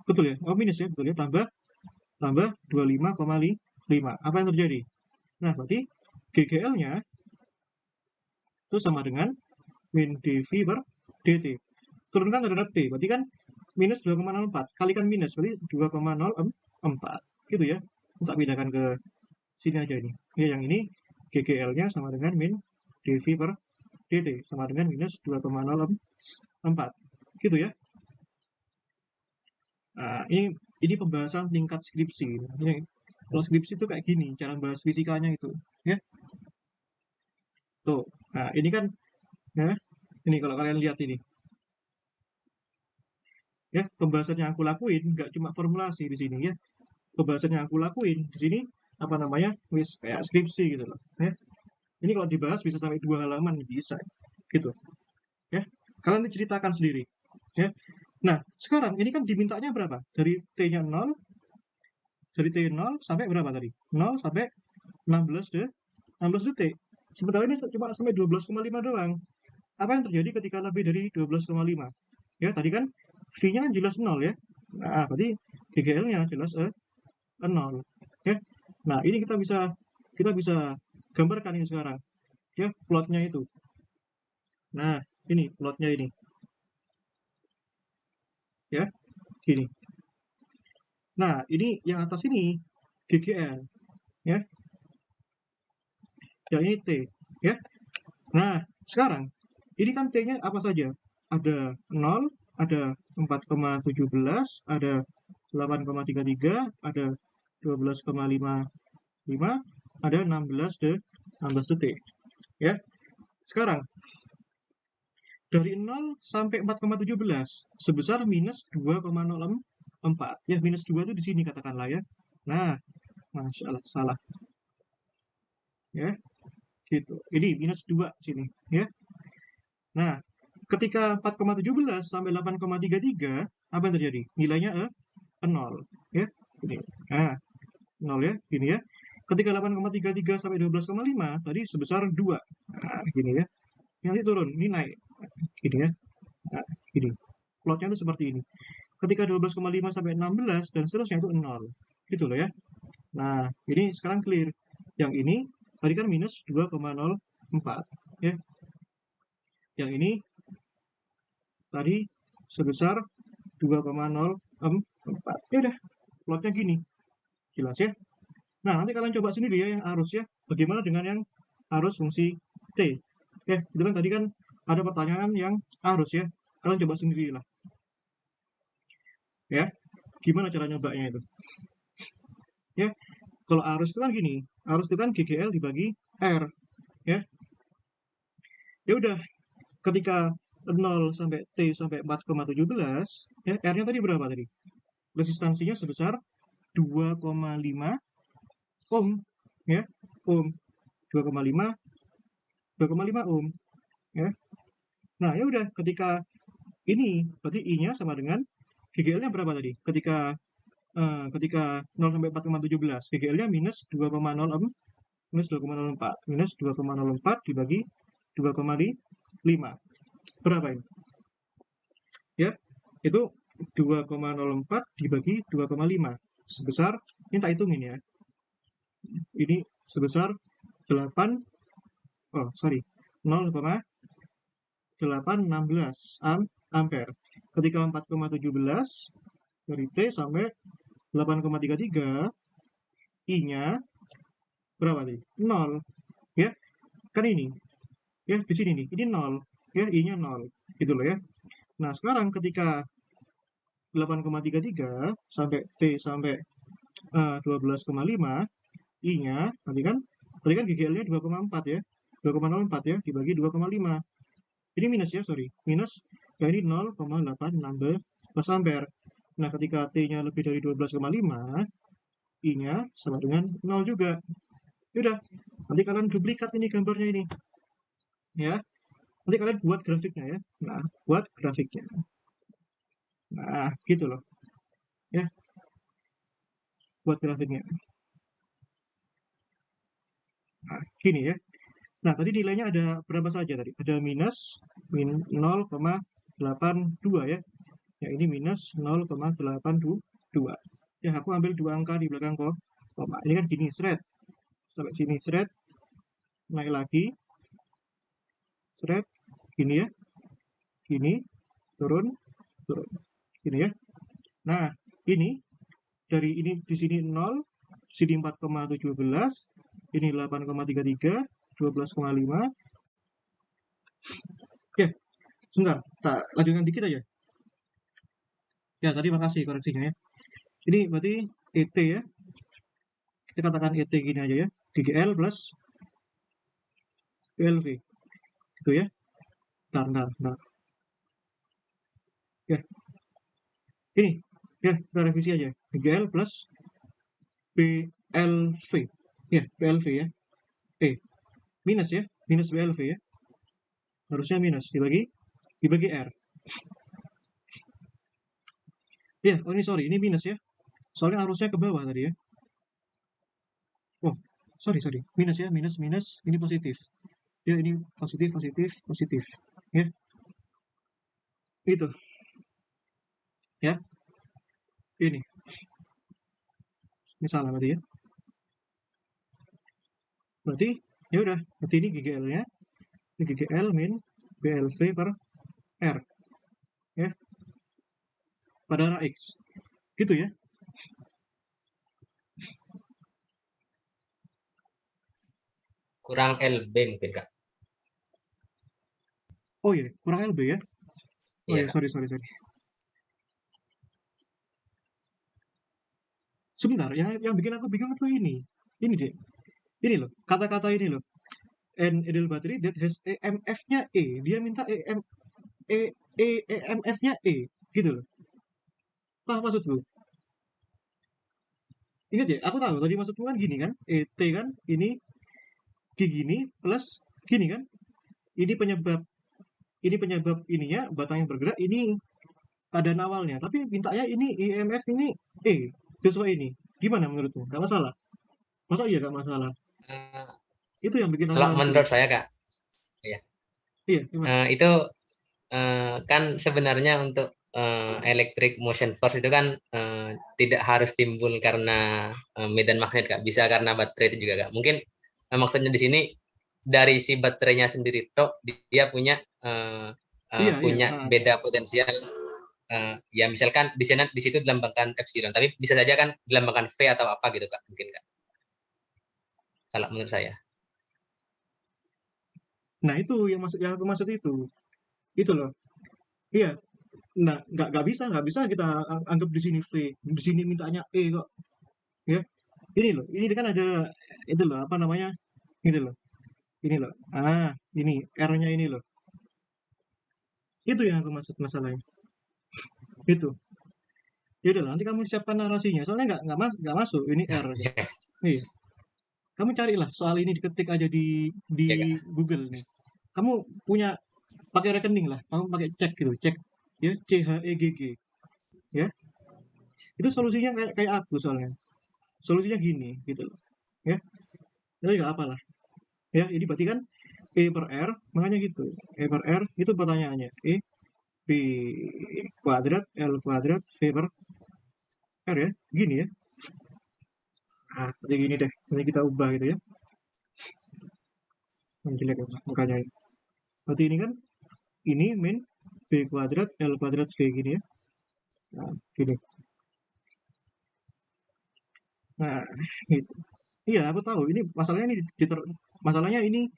Betul ya. Oh, minus ya, betul ya. Tambah 25,5. Apa yang terjadi? Nah, berarti GGL-nya itu sama dengan min dV per dt. Turunkan terhadap T, berarti kan minus 2,04. Kalikan minus, berarti 2,04. Gitu ya. Tak pindahkan ke sini aja ini. Ya, yang ini GGL-nya sama dengan min dV per dt. Sama dengan minus 2,04. Gitu ya. Nah, ini pembahasan tingkat skripsi. Ini, kalau skripsi itu kayak gini, cara bahas fisikanya itu. Ya. Tuh. Nah, ini kan, ya, ini kalau kalian lihat ini. Ya, pembahasan yang aku lakuin nggak cuma formulasi di sini ya. Pembahasan yang aku lakuin di sini apa namanya, wis kayak skripsi gitu loh ya. Ini kalau dibahas bisa sampai 2 halaman bisa gitu. Ya, kalian ceritakan sendiri. Ya. Nah, sekarang ini kan dimintanya berapa? Dari T-nya 0, dari T 0 sampai berapa tadi? 0 sampai 16 detik. Sementara ini cuma sampai 12,5 doang. Apa yang terjadi ketika lebih dari 12,5? Ya, tadi kan V-nya kan jelas 0 ya. Nah, berarti GGL-nya jelas 0. Ya. Nah, ini kita bisa gambarkan ini sekarang. Ya, plotnya itu. Nah, ini plotnya ini. Ya, gini. Nah, ini yang atas ini GGL, ya. Yang ini T, ya. Nah, sekarang ini kan T-nya apa saja? Ada 0, ada 4,17, ada 8,33, ada 12,55, ada 16 detik. Ya. Sekarang dari 0 sampai 4,17 sebesar minus 2,04. Ya, minus 2 itu di sini katakanlah ya. Nah, Masya Allah, salah. Ya, gitu. Ini minus 2 sini, ya. Nah, ketika 4,17 sampai 8,33, apa yang terjadi? Nilainya 0, ya. Ini. Nah, 0 ya, gini ya. Ketika 8,33 sampai 12,5 tadi sebesar 2. Nah, gini ya. Nanti turun, ini naik. Gini ya. Nah, gini. Plotnya itu seperti ini. Ketika 12,5 sampai 16 dan seterusnya itu 0. Gitu loh ya. Nah, ini sekarang clear. Yang ini tadi kan minus 2,04 ya. Yang ini tadi sebesar 2,04. Ya udah, plotnya gini. Jelas ya? Nah, nanti kalian coba sendiri ya yang arus ya. Bagaimana dengan yang arus fungsi T? Ya, itu kan tadi kan ada pertanyaan yang arus ya. Kalian coba sendiri lah. Ya, gimana cara nyobanya itu? Ya, kalau arus itu kan gini. Arus itu kan GGL dibagi R. Ya, ya udah, ketika 0 sampai T sampai 4,17, ya, R-nya tadi berapa tadi? Resistansinya sebesar 2,5 ohm, ya, ohm. 2,5 2,5 ohm, ya. Nah, ya udah, ketika ini berarti I-nya sama dengan GGL-nya berapa tadi? Ketika 0 sampai 4,17, GGL-nya minus 2,0 ohm, minus 2,04, minus 2,04 dibagi 2,5. Berapa ini? Ya, itu 2,04 dibagi 2,5 sebesar, ini tak hitungin ya, ini sebesar 8, oh sorry, 0,816 ampere. Ketika 4,17 dari T sampai 8,33, I-nya berapa tadi? 0, ya. Kan ini, ya di sini nih, ini 0, ya, I-nya 0, gitu loh ya. Nah, sekarang ketika 8,33 sampai T sampai 12,5, I-nya tadi kan GGL-nya 2,4 ya. 2,04 ya dibagi 2,5. Ini minus ya, sorry. Minus ya, ini 0,816 ampere. Nah, ketika T-nya lebih dari 12,5, I-nya sama dengan 0 juga. Yaudah, nanti kalian duplikat ini gambarnya ini. Ya. Nanti kalian buat grafiknya ya. Nah, buat grafiknya. Nah, gitu loh. Ya, buat grafiknya. Nah, gini ya. Nah, tadi nilainya ada berapa saja tadi? Ada minus 0,82 ya. Ya, ini minus 0,82. Ya, aku ambil 2 angka di belakang koma. Ini kan gini, seret. Sampai sini, seret. Naik lagi. Seret. Gini ya. Gini. Turun. Turun. Gini ya. Nah, ini. Dari ini di sini 0. Sini 4,17. Ini 8,33. 12,5. Ya, sebentar. Tak lanjutkan dikit aja. Ya, tadi makasih koreksinya ya. Ini berarti ET ya. Kita katakan ET gini aja ya. GGL plus PLV. Gitu ya. Bentar. Ya. Ini. Ya, kita revisi aja. GGL plus PLV. Ya, PLV ya. Minus ya. Minus PLV ya. Harusnya minus. Dibagi dibagi R. Ya, oh ini sorry, ini minus ya. Soalnya arusnya ke bawah tadi ya. Oh, sorry. Minus ya, minus. Ini positif. Ya, ini positif. Ya, itu. Ya, ini. Ini salah berarti ya. Berarti, ya udah. Berarti ini GGL-nya. Ini GGL min BLV per R. Ya, pada arah X. Gitu ya. Kurang LB mungkin Kak. Oh iya, kurang LB ya. Oh Iya iya, Kak. sorry. Sebentar, yang bikin aku bingung itu ini. Ini deh. Ini loh, kata-kata ini loh. An ideal battery that has EMF-nya E. Dia minta E, EMF-nya E. Gitu loh. Paham maksudku? Ingat ya, aku tahu tadi maksudku kan gini kan. ET kan, ini gini plus gini kan. Ini penyebab ininya, batang yang bergerak, ini keadaan awalnya. Tapi mintanya ini EMF ini E. Sesuai ini. Gimana menurutmu? Gak masalah? Masa iya gak masalah? Eh, Itu yang bikin aku Kalau rancu. menurut saya Kak, ya, Iya, gimana? itu kan sebenarnya untuk electric motion force itu kan tidak harus timbul karena medan magnet Kak, bisa karena baterai itu juga Kak. Mungkin maksudnya di sini dari si baterainya sendiri toh dia punya Iya. punya Ah. beda potensial. Ya misalkan di sana di situ dilambangkan epsilon, tapi bisa saja kan dilambangkan V atau apa gitu Kak, mungkin Kak. Kalau menurut saya. Nah, itu yang aku maksud itu. Itu loh. Iya. Nah, nggak bisa kita anggap di sini V, di sini mintanya E kok, ya. Ini loh, ini kan ada itu loh, apa namanya? Gitu loh. Ini loh. Ah, ini R-nya ini loh. Itu yang aku maksud masalahnya. Itu. Ya udah nanti kamu siapkan narasinya. Soalnya nggak masuk ini R. Iya. Kamu carilah soal ini diketik aja di Ya Kak. Google nih. Kamu punya pakai rekening lah. Kamu pakai cek gitu, cek ya CHEGG ya. Itu solusinya kayak kayak aku soalnya. Solusinya gini gitu loh. Ya. Tapi nggak apalah. Ya, ini berarti kan E per R, makanya gitu. E per R itu pertanyaannya. B kuadrat L kuadrat V per R ya. Gini ya. Ah, seperti gini deh. Ini kita ubah gitu ya. Yang jelek ya, makanya. Berarti ini kan ini min B kuadrat L kuadrat V gini ya. Nah, gini. Nah, gitu. Iya, aku tahu. Ini masalahnya ini masalahnya ini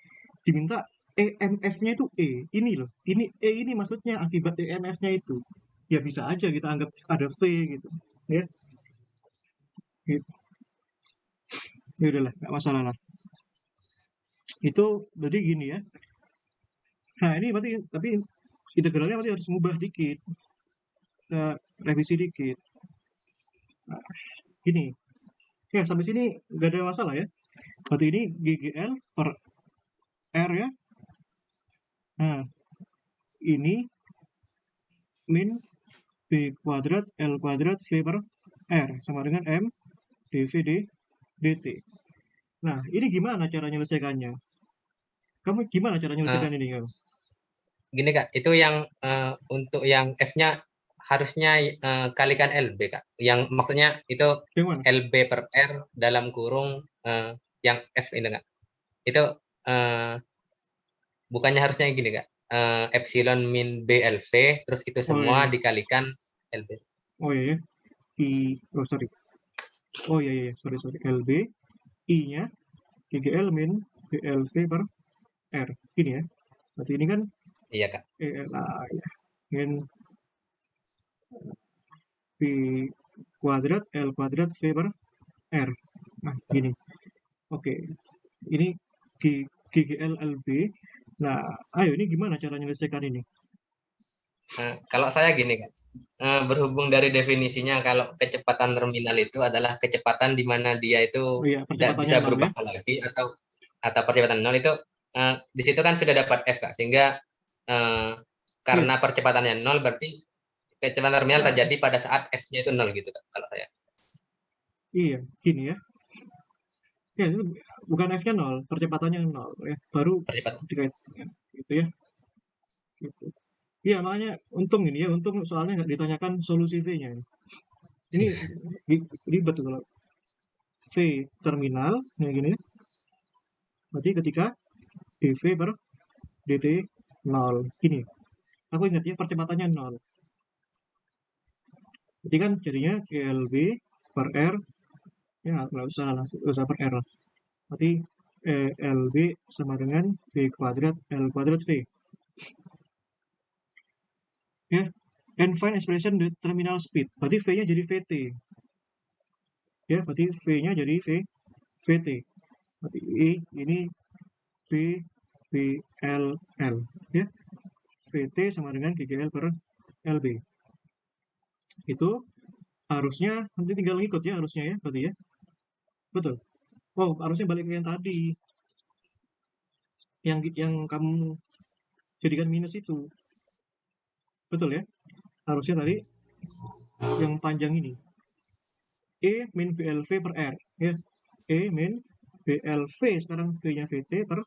diminta EMF-nya itu E. Ini loh. Ini E ini maksudnya akibat EMF-nya itu. Ya bisa aja kita anggap ada V gitu. Ya, gitu. Ya udahlah, nggak masalah lah. Itu berarti gini ya. Nah, ini berarti tapi integralnya berarti harus mengubah dikit. Kita revisi dikit. Nah, gini. Ya, sampai sini nggak ada masalah ya. Berarti ini GGL per R ya. Nah, ini min B kuadrat L kuadrat V per R sama dengan M dV dt. Nah, ini gimana cara menyelesaikannya? Kamu gimana cara Eh, menyelesaikan ini kamu? Gini Kak, itu yang untuk yang F-nya harusnya kalikan LB Kak. Yang maksudnya itu Yang mana? LB per R dalam kurung yang F itu Kak. Itu eh, bukannya harusnya gini Kak. Epsilon min BLV terus itu Oh iya, semua iya. dikalikan LB. Oh iya, iya. Oh sorry. Oh iya. Sorry. LB, I-nya GGL min BLV per R. Ini ya. Berarti ini kan Iya Kak. ELA ya. Min B kuadrat L kuadrat V per R. Nah, gini. Oke. Ini GGLLB. Nah, ayo ini gimana cara menyelesaikan ini? Kalau saya gini Kak. Berhubung dari definisinya kalau kecepatan terminal itu adalah kecepatan di mana dia itu Oh iya, tidak percepatannya bisa 6 ya. berubah lagi atau percepatan nol itu di situ kan sudah dapat F Kak, sehingga eh, karena percepatannya 0 berarti kecepatan terminal terjadi pada saat F-nya itu 0 gitu kalau saya. Iya, gini ya. Ya, itu bukan F-nya 0, percepatannya 0 ya. Baru Percepatan. dikaitkan gitu ya. Gitu. Iya, makanya untung ini ya, untung soalnya nggak ditanyakan solusi V-nya ini. Ini ribet tuh kalau V terminal kayak gini. Berarti ketika dV per dt 0 gini. Aku ingat ya percepatannya 0. Berarti kan jadinya GLB per R ya nggak usah per R lah. Berarti LB sama dengan B kuadrat L kuadrat V. Ya, and find expression the terminal speed. Berarti V-nya jadi VT. Ya, berarti V-nya jadi VT. Berarti ini B L. Ya, VT sama dengan GGL per LB. Itu harusnya nanti tinggal ngikut ya harusnya ya, berarti ya. Betul. Oh, harusnya balik ke yang tadi. Yang kamu jadikan minus itu. Betul ya? Harusnya tadi yang panjang ini. E min BLV per R ya. E min BLV sekarang V-nya VT per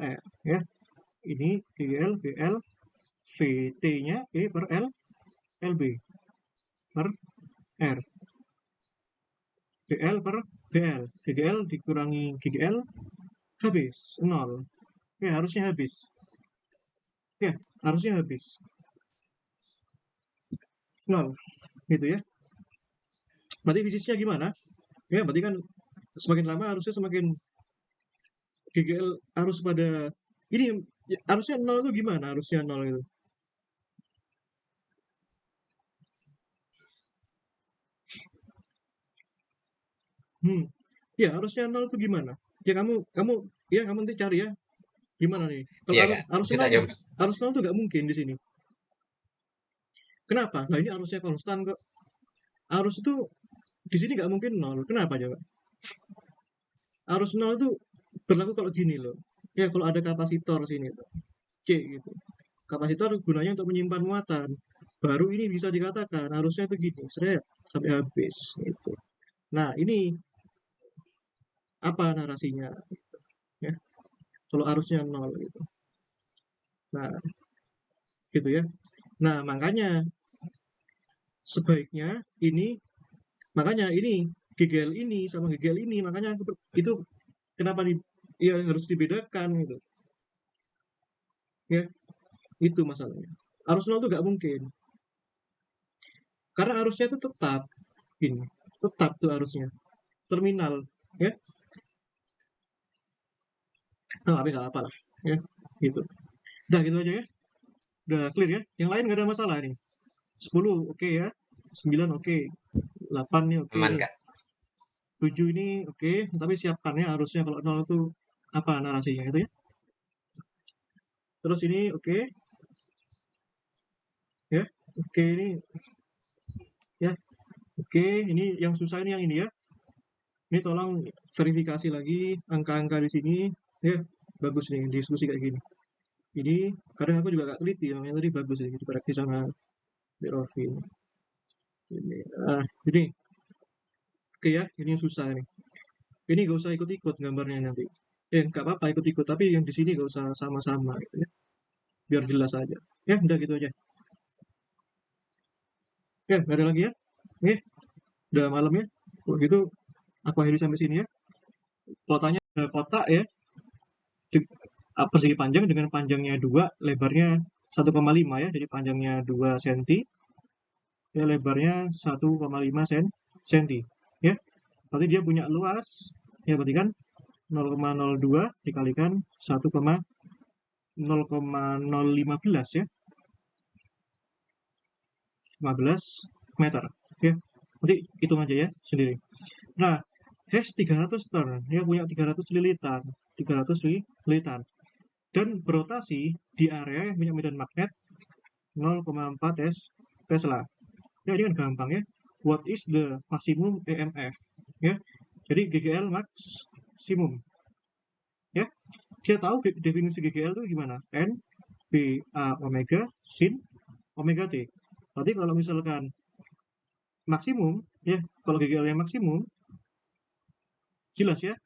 R ya. Ini GL BL VT-nya E per L LB per R. BL per BL. GGL dikurangi GGL habis 0. Ya, harusnya habis. Ya, harusnya habis. 0. Gitu ya. Berarti fisiknya gimana? Ya, berarti kan semakin lama harusnya semakin GGL harus pada ini ya, harusnya 0 itu gimana? Harusnya 0 itu. Ya harusnya 0 itu gimana? Ya kamu nanti cari ya. Gimana nih? Kalau Iya, harus Kak. harus Bisa 0 tak tuh coba? harus 0 tuh nggak mungkin di sini. Kenapa? Nah ini harusnya konstan kok. Arus itu di sini nggak mungkin 0. Kenapa coba? Arus 0 itu berlaku kalau gini loh. Ya kalau ada kapasitor sini tuh. C gitu. Kapasitor gunanya untuk menyimpan muatan. Baru ini bisa dikatakan harusnya itu gini. Seret sampai habis gitu. Nah, ini apa narasinya gitu, ya. Kalau arusnya 0 gitu. Nah, gitu ya. Nah, makanya sebaiknya makanya ini GGL ini sama GGL ini makanya itu kenapa ya harus dibedakan gitu. Ya, itu masalahnya. Arus 0 itu nggak mungkin. Karena arusnya itu tetap ini. Tetap tuh arusnya. Terminal, ya. Nah, tapi nggak apa lah, ya. Gitu. Udah gitu aja ya. Udah clear ya. Yang lain nggak ada masalah nih. 10 oke ya. 9 oke. 8 nih oke Aman, nih. Kak. 7 ini oke, tapi siapkan ya harusnya kalau 0 itu apa narasinya itu ya. Terus ini oke. Ya. Oke ini ya. Oke, ini yang susah ini yang ini ya. Ini tolong verifikasi lagi angka-angka di sini ya. Bagus nih diskusi kayak gini. Ini kadang aku juga gak teliti, yang tadi bagus ya dikoreksi sama Rofi. Ini, ini oke ya, ini susah nih. Ini gak usah ikut-ikut gambarnya nanti. Nggak apa-apa ikut-ikut, tapi yang di sini gak usah sama-sama gitu ya. Biar jelas aja. Ya, udah gitu aja. Ya, nggak ada lagi ya. Oke, udah malam ya. Kalau gitu, aku akhiri sampai sini ya. Kotanya ada kotak ya. Persegi panjang dengan panjangnya 2, lebarnya 1,5 ya. Jadi panjangnya 2 cm, ya lebarnya 1,5 cm. Ya, berarti dia punya luas, ya berarti kan 0,02 dikalikan 1,015 ya. 15 meter. Ya, nanti hitung aja ya sendiri. Nah, has 300 turn, dia punya 300 lilitan, 300 lilitan, dan berotasi di area yang punya medan magnet 0,4 Tesla. Ya, ini kan gampang ya. What is the maximum EMF? Ya, jadi GGL maksimum. Ya, dia tahu definisi GGL itu gimana? N BA omega sin omega T. Berarti kalau misalkan maksimum, ya, kalau GGL-nya maksimum, jelas ya,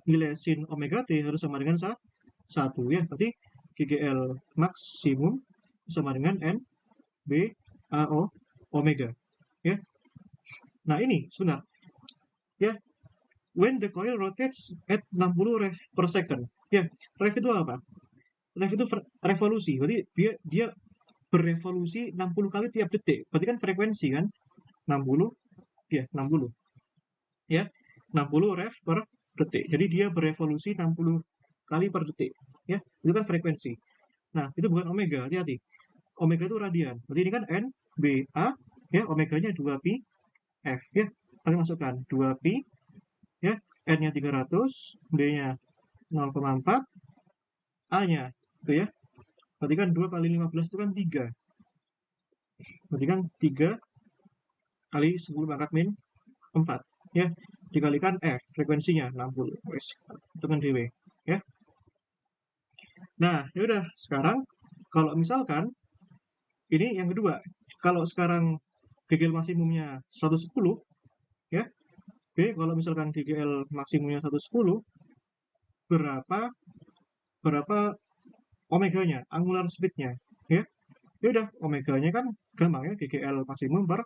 nilai sin omega T harus sama dengan 1 ya. Berarti GGL maksimum sama dengan N B A O omega ya. Nah, ini sebentar ya. When the coil rotates at 60 rev per second. Ya, rev itu apa? Rev itu revolusi. Berarti dia berevolusi 60 kali tiap detik. Berarti kan frekuensi kan? 60 ya, 60. Ya, 60 rev per detik. Jadi dia berevolusi 60 kali per detik. Ya, itu kan frekuensi. Nah, itu bukan omega, hati-hati. Omega itu radian. Berarti ini kan N, B, A, ya, omeganya 2pi F, ya. Kalian masukkan 2pi, ya, N-nya 300, B-nya 0,4, A-nya, itu ya. Berarti kan 2 kali 15 itu kan 3. Berarti kan 3 kali 10 pangkat min 4, ya. Dikalikan F, frekuensinya 60. Wes, hitungan dW, ya. Nah, yaudah, sekarang kalau misalkan ini yang kedua, kalau sekarang GGL maksimumnya 110, ya. B, kalau misalkan GGL maksimumnya 110, berapa omeganya, angular speednya, ya. Ya udah, omeganya kan gampang ya, GGL maksimum per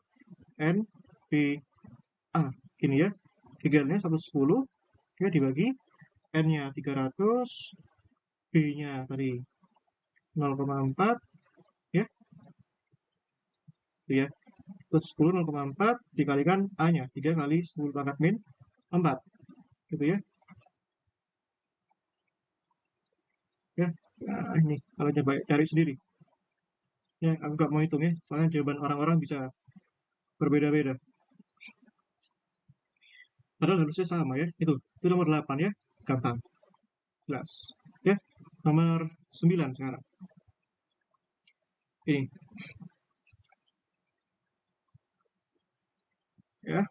N B A, gini ya. GGL-nya 110, ya, dibagi N-nya 300, B-nya tadi 0,4, ya. Itu ya. Terus 10 0,4 dikalikan A-nya 3 kali 10 pangkat min 4, gitu ya. Ya, nah, ini kalau coba cari sendiri. Ya, aku nggak mau hitung ya, soalnya jawaban orang-orang bisa berbeda-beda. Padahal harusnya sama ya. Itu nomor 8 ya. Gampang. Jelas. Ya. Nomor 9 sekarang. Ini. Ya.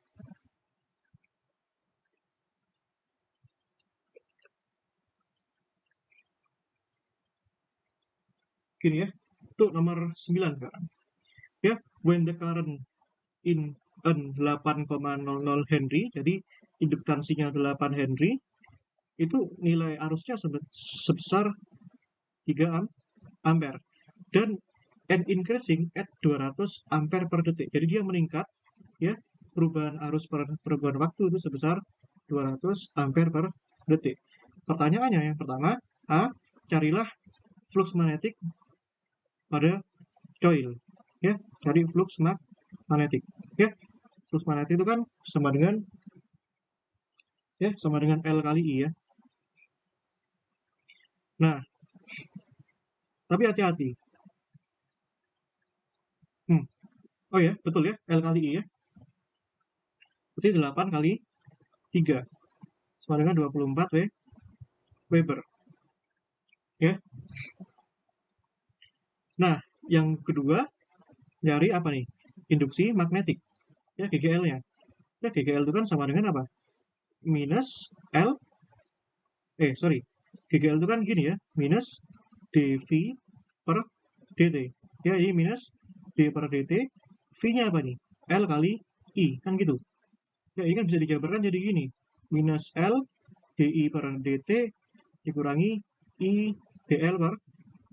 Gini ya. Itu nomor 9 sekarang. Ya. When the current in 8,00 Henry, jadi induktansinya 8 Henry, itu nilai arusnya sebesar 3 ampere. Dan and increasing at 200 ampere per detik. Jadi dia meningkat, ya, perubahan arus perubahan waktu itu sebesar 200 ampere per detik. Pertanyaannya yang pertama, A, carilah flux magnetik pada coil, ya, cari flux magnetik, ya. Flux magnetik itu kan sama dengan L kali I ya. Nah, tapi hati-hati. Oh ya, betul ya, L kali I ya. Berarti 8 kali 3 sama dengan 24 Weber. Ya. Nah, yang kedua, nyari apa nih? Induksi magnetik. Ya, GGL-nya. Ya, GGL itu kan sama dengan apa? Minus L, GGL itu kan gini ya, minus dV per dt. Ya, ini minus d per dt, V-nya apa nih? L kali I, kan gitu. Ya, ini kan bisa dijabarkan jadi gini, minus L dI per dt dikurangi I dL per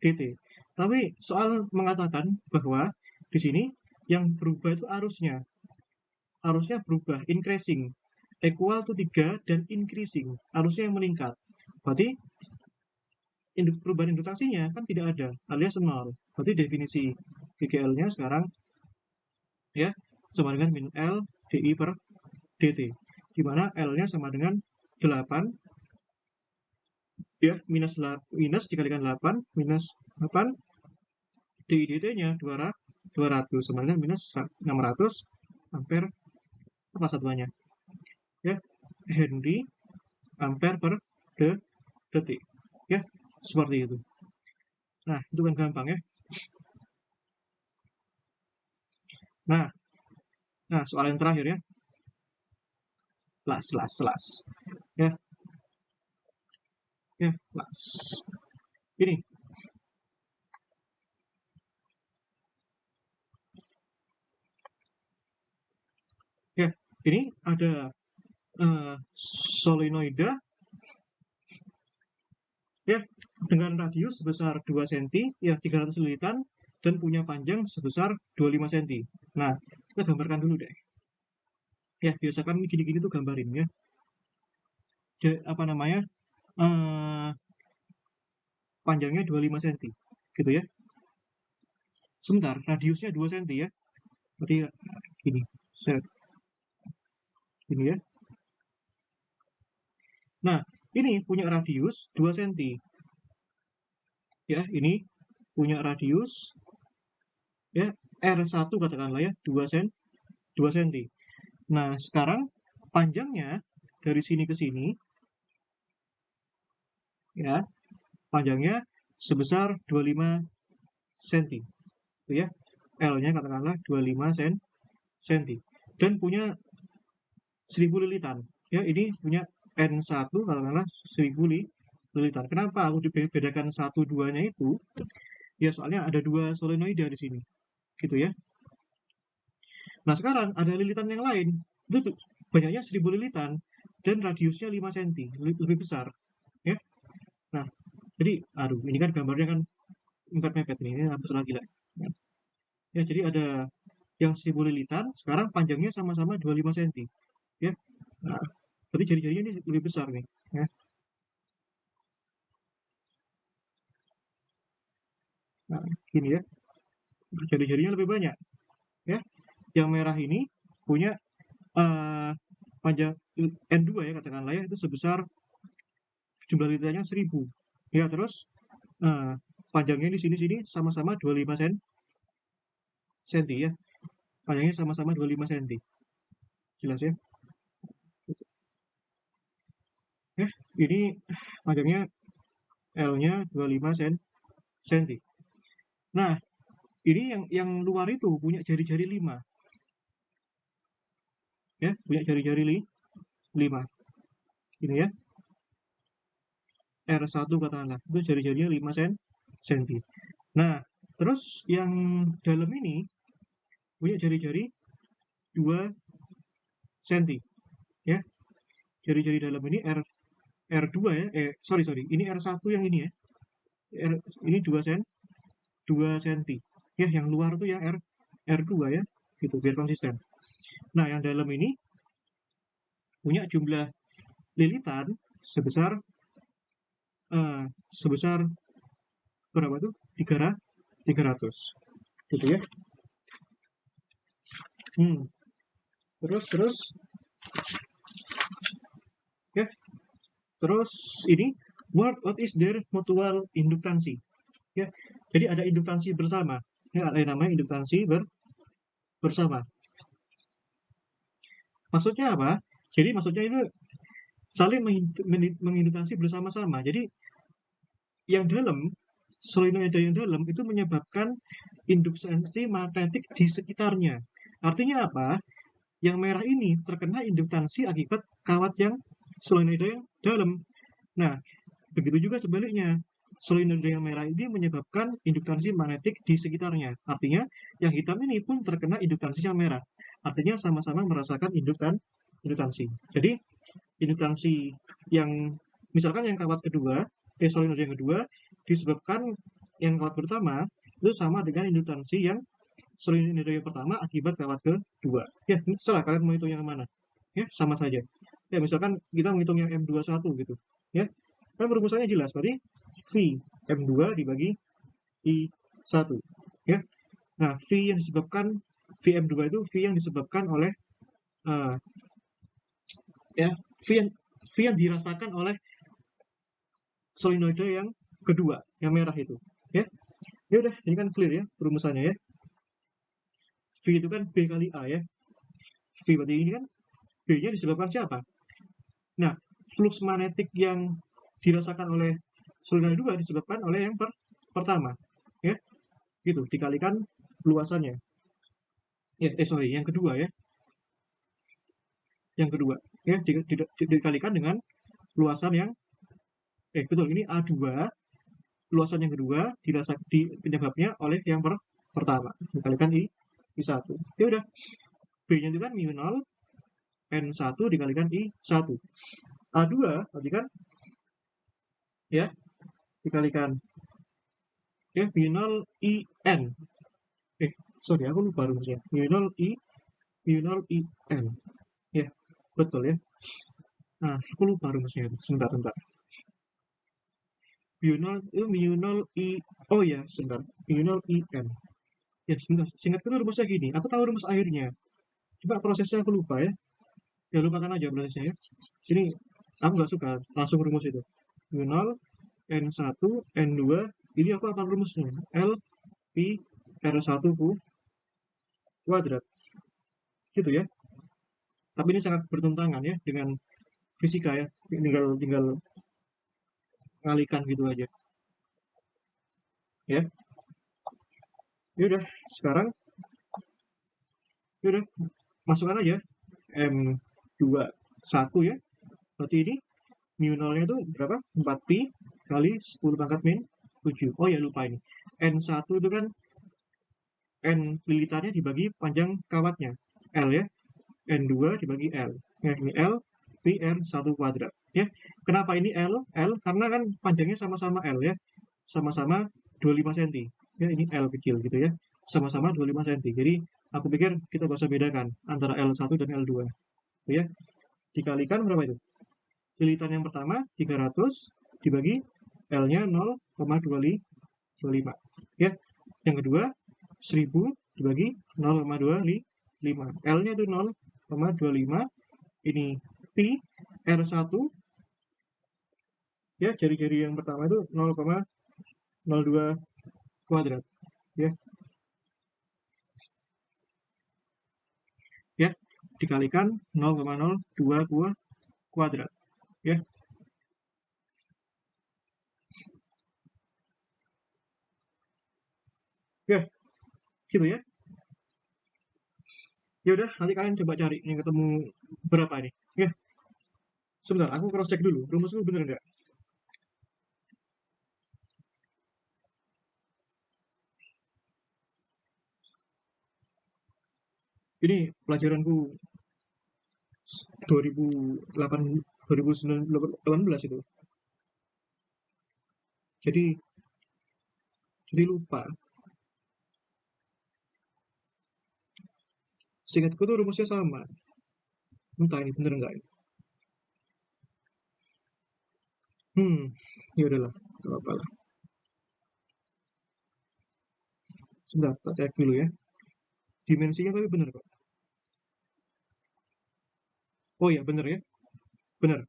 dt. Tapi soal mengatakan bahwa di sini yang berubah itu arusnya berubah, increasing, equal to 3 dan increasing, arusnya yang meningkat. Berarti perubahan induktasinya kan tidak ada, alias 0. Berarti definisi GGL-nya sekarang ya sama dengan min L dI per dt, di mana L-nya sama dengan 8, ya, minus dikalikan 8, minus 8, dI dt-nya 200 sama dengan minus 600 ampere apa satuannya, ya, Henry ampere per detik, ya, seperti itu. Nah, itu kan gampang ya. Nah, soal yang terakhir ya. Las. Ya. Ya, las. Ini. ini ada solenoida ya dengan radius sebesar 2 cm ya 300 lilitan dan punya panjang sebesar 25 cm. Nah, kita gambarkan dulu deh. Ya, biasakan gini-gini tuh gambarin ya. Apa namanya? Panjangnya 25 cm. Gitu ya. Sebentar, radiusnya 2 cm ya. Berarti gini. Set. Gini ya. Nah, ini punya radius 2 cm. Ya, ini punya radius ya R1 katakanlah ya 2 cm. Nah, sekarang panjangnya dari sini ke sini ya, panjangnya sebesar 25 cm. Itu ya. L-nya katakanlah 25 cm. Dan punya 1000 lilitan. Ya, ini punya N1 katakanlah 1000 lilitan. Kenapa aku dibedakan 1 2-nya itu? Ya, soalnya ada 2 solenoida di sini. Gitu ya. Nah, sekarang ada lilitan yang lain. Itu banyaknya 1000 lilitan dan radiusnya 5 cm, lebih besar. Ya. Nah, jadi aduh, ini kan gambarnya kan mepet-mepet nih. Ini hapus lagi lah. Ya, jadi ada yang 1000 lilitan, sekarang panjangnya sama-sama 25 cm. Ya. Nah, berarti jari-jarinya ini lebih besar nih. Ya. Nah, gini ya. Jari-jarinya lebih banyak. Ya. Yang merah ini punya panjang N2 ya katakanlah ya, itu sebesar jumlah lilitannya 1000. Ya, terus panjangnya di sini sama-sama 25 cm ya. Panjangnya sama-sama 25 cm. Jelas ya? Ya, ini panjangnya L-nya 25 cm. Nah, ini yang luar itu punya jari-jari 5. Ya, punya jari-jari 5. Ini ya. R1 katakanlah. Itu jari-jarinya 5 cm. Nah, terus yang dalam ini punya jari-jari 2 cm. Ya. Jari-jari dalam ini R2 ya. Sorry. Ini R1 yang ini ya. Ini 2 cm. Ya, yang luar tuh ya R2 ya. Gitu, biar konsisten. Nah, yang dalam ini punya jumlah lilitan sebesar berapa tuh? 300. Gitu ya. Terus ya. Terus ini what is their mutual induktansi? Ya. Jadi ada induktansi bersama. Ya, ada yang namanya induktansi bersama. Maksudnya apa? Jadi maksudnya itu saling menginduktansi bersama-sama. Jadi yang dalam solenoida yang dalam itu menyebabkan induktansi magnetik di sekitarnya. Artinya apa? Yang merah ini terkena induktansi akibat kawat yang solenoida yang dalam. Nah, begitu juga sebaliknya. Solenoida yang merah ini menyebabkan induktansi magnetik di sekitarnya. Artinya, yang hitam ini pun terkena induktansi yang merah. Artinya sama-sama merasakan induktansi. Jadi, induktansi yang misalkan yang kawat kedua, solenoida yang kedua disebabkan yang kawat pertama itu sama dengan induktansi yang solenoida yang pertama akibat kawat kedua. Ya, ini terserah kalian mau hitung yang mana. Ya, sama saja. Ya, misalkan kita menghitung yang M21 gitu. Ya, kan rumusannya jelas. Berarti V M2 dibagi I1. Ya. Nah, V yang disebabkan VM2 itu V yang disebabkan oleh ya, V yang dirasakan oleh solenoida yang kedua, yang merah itu. Ya. Ya udah, ini kan clear ya rumusannya ya. V itu kan B kali A ya. V berarti ini kan B-nya disebabkan siapa? Nah, flux magnetik yang dirasakan oleh solenoida 2 disebabkan oleh yang pertama. Ya. Gitu, dikalikan luasannya. Ya, yang kedua ya. Yang kedua, ya dikalikan dengan luasan yang betul, ini A2, luasan yang kedua di penyebabnya oleh yang pertama, dikalikan I1. Ya udah, B-nya itu kan mu 0 N1 dikalikan I1. A2 berarti kan ya dikalikan ya mu0 IN. Sorry aku lupa rumusnya. mu0 IN. Ya, betul ya. Nah, aku lupa rumusnya itu. Sebentar. mu0 itu mu0 I. Oh ya, sebentar. mu0 IN. Ya, sebentar. Singkatku itu rumusnya gini. Aku tahu rumus akhirnya. Coba prosesnya aku lupa ya. Ya lupakan aja prosesnya ya. Sini aku nggak suka langsung rumus itu. mu0 N1 N2 ini aku apa rumusnya? L Pi R1 kuadrat. Gitu ya. Tapi ini sangat bertentangan ya dengan fisika ya. Tinggal ngalikan gitu aja. Ya. Yaudah, sekarang yaudah masukkan aja M21 ya. Berarti ini mu0-nya itu berapa? 4pi kali 10 pangkat min 7. Oh ya lupa ini. N1 itu kan N lilitannya dibagi panjang kawatnya. L ya. N2 dibagi L. Ya, ini L pi R1 kuadrat. Ya. Kenapa ini L? L karena kan panjangnya sama-sama L ya. Sama-sama 25 cm. Ya, ini L kecil gitu ya. Sama-sama 25 cm. Jadi aku pikir kita bisa bedakan antara L1 dan L2. Ya. Dikalikan berapa itu? Lilitan yang pertama 300 dibagi L-nya 0,25. Ya. Yang kedua 1000 dibagi 0,25. L-nya itu 0,25. Ini pi R1 ya, jari-jari yang pertama itu 0,02 kuadrat ya. Ya, dikalikan 0,02 kuadrat ya. Ya, gitu ya. Ya udah, nanti kalian coba cari yang ketemu berapa ini. Ya. Sebentar, aku cross check dulu. Rumusku bener nggak? Ini pelajaranku 2018 itu. Jadi lupa. Seingatku tuh rumusnya sama. Entah ini bener nggak? Ya udahlah, nggak apa-apa lah. Sebentar, tak cek dulu ya. Dimensinya tapi bener kok. Oh ya, bener ya. Bener.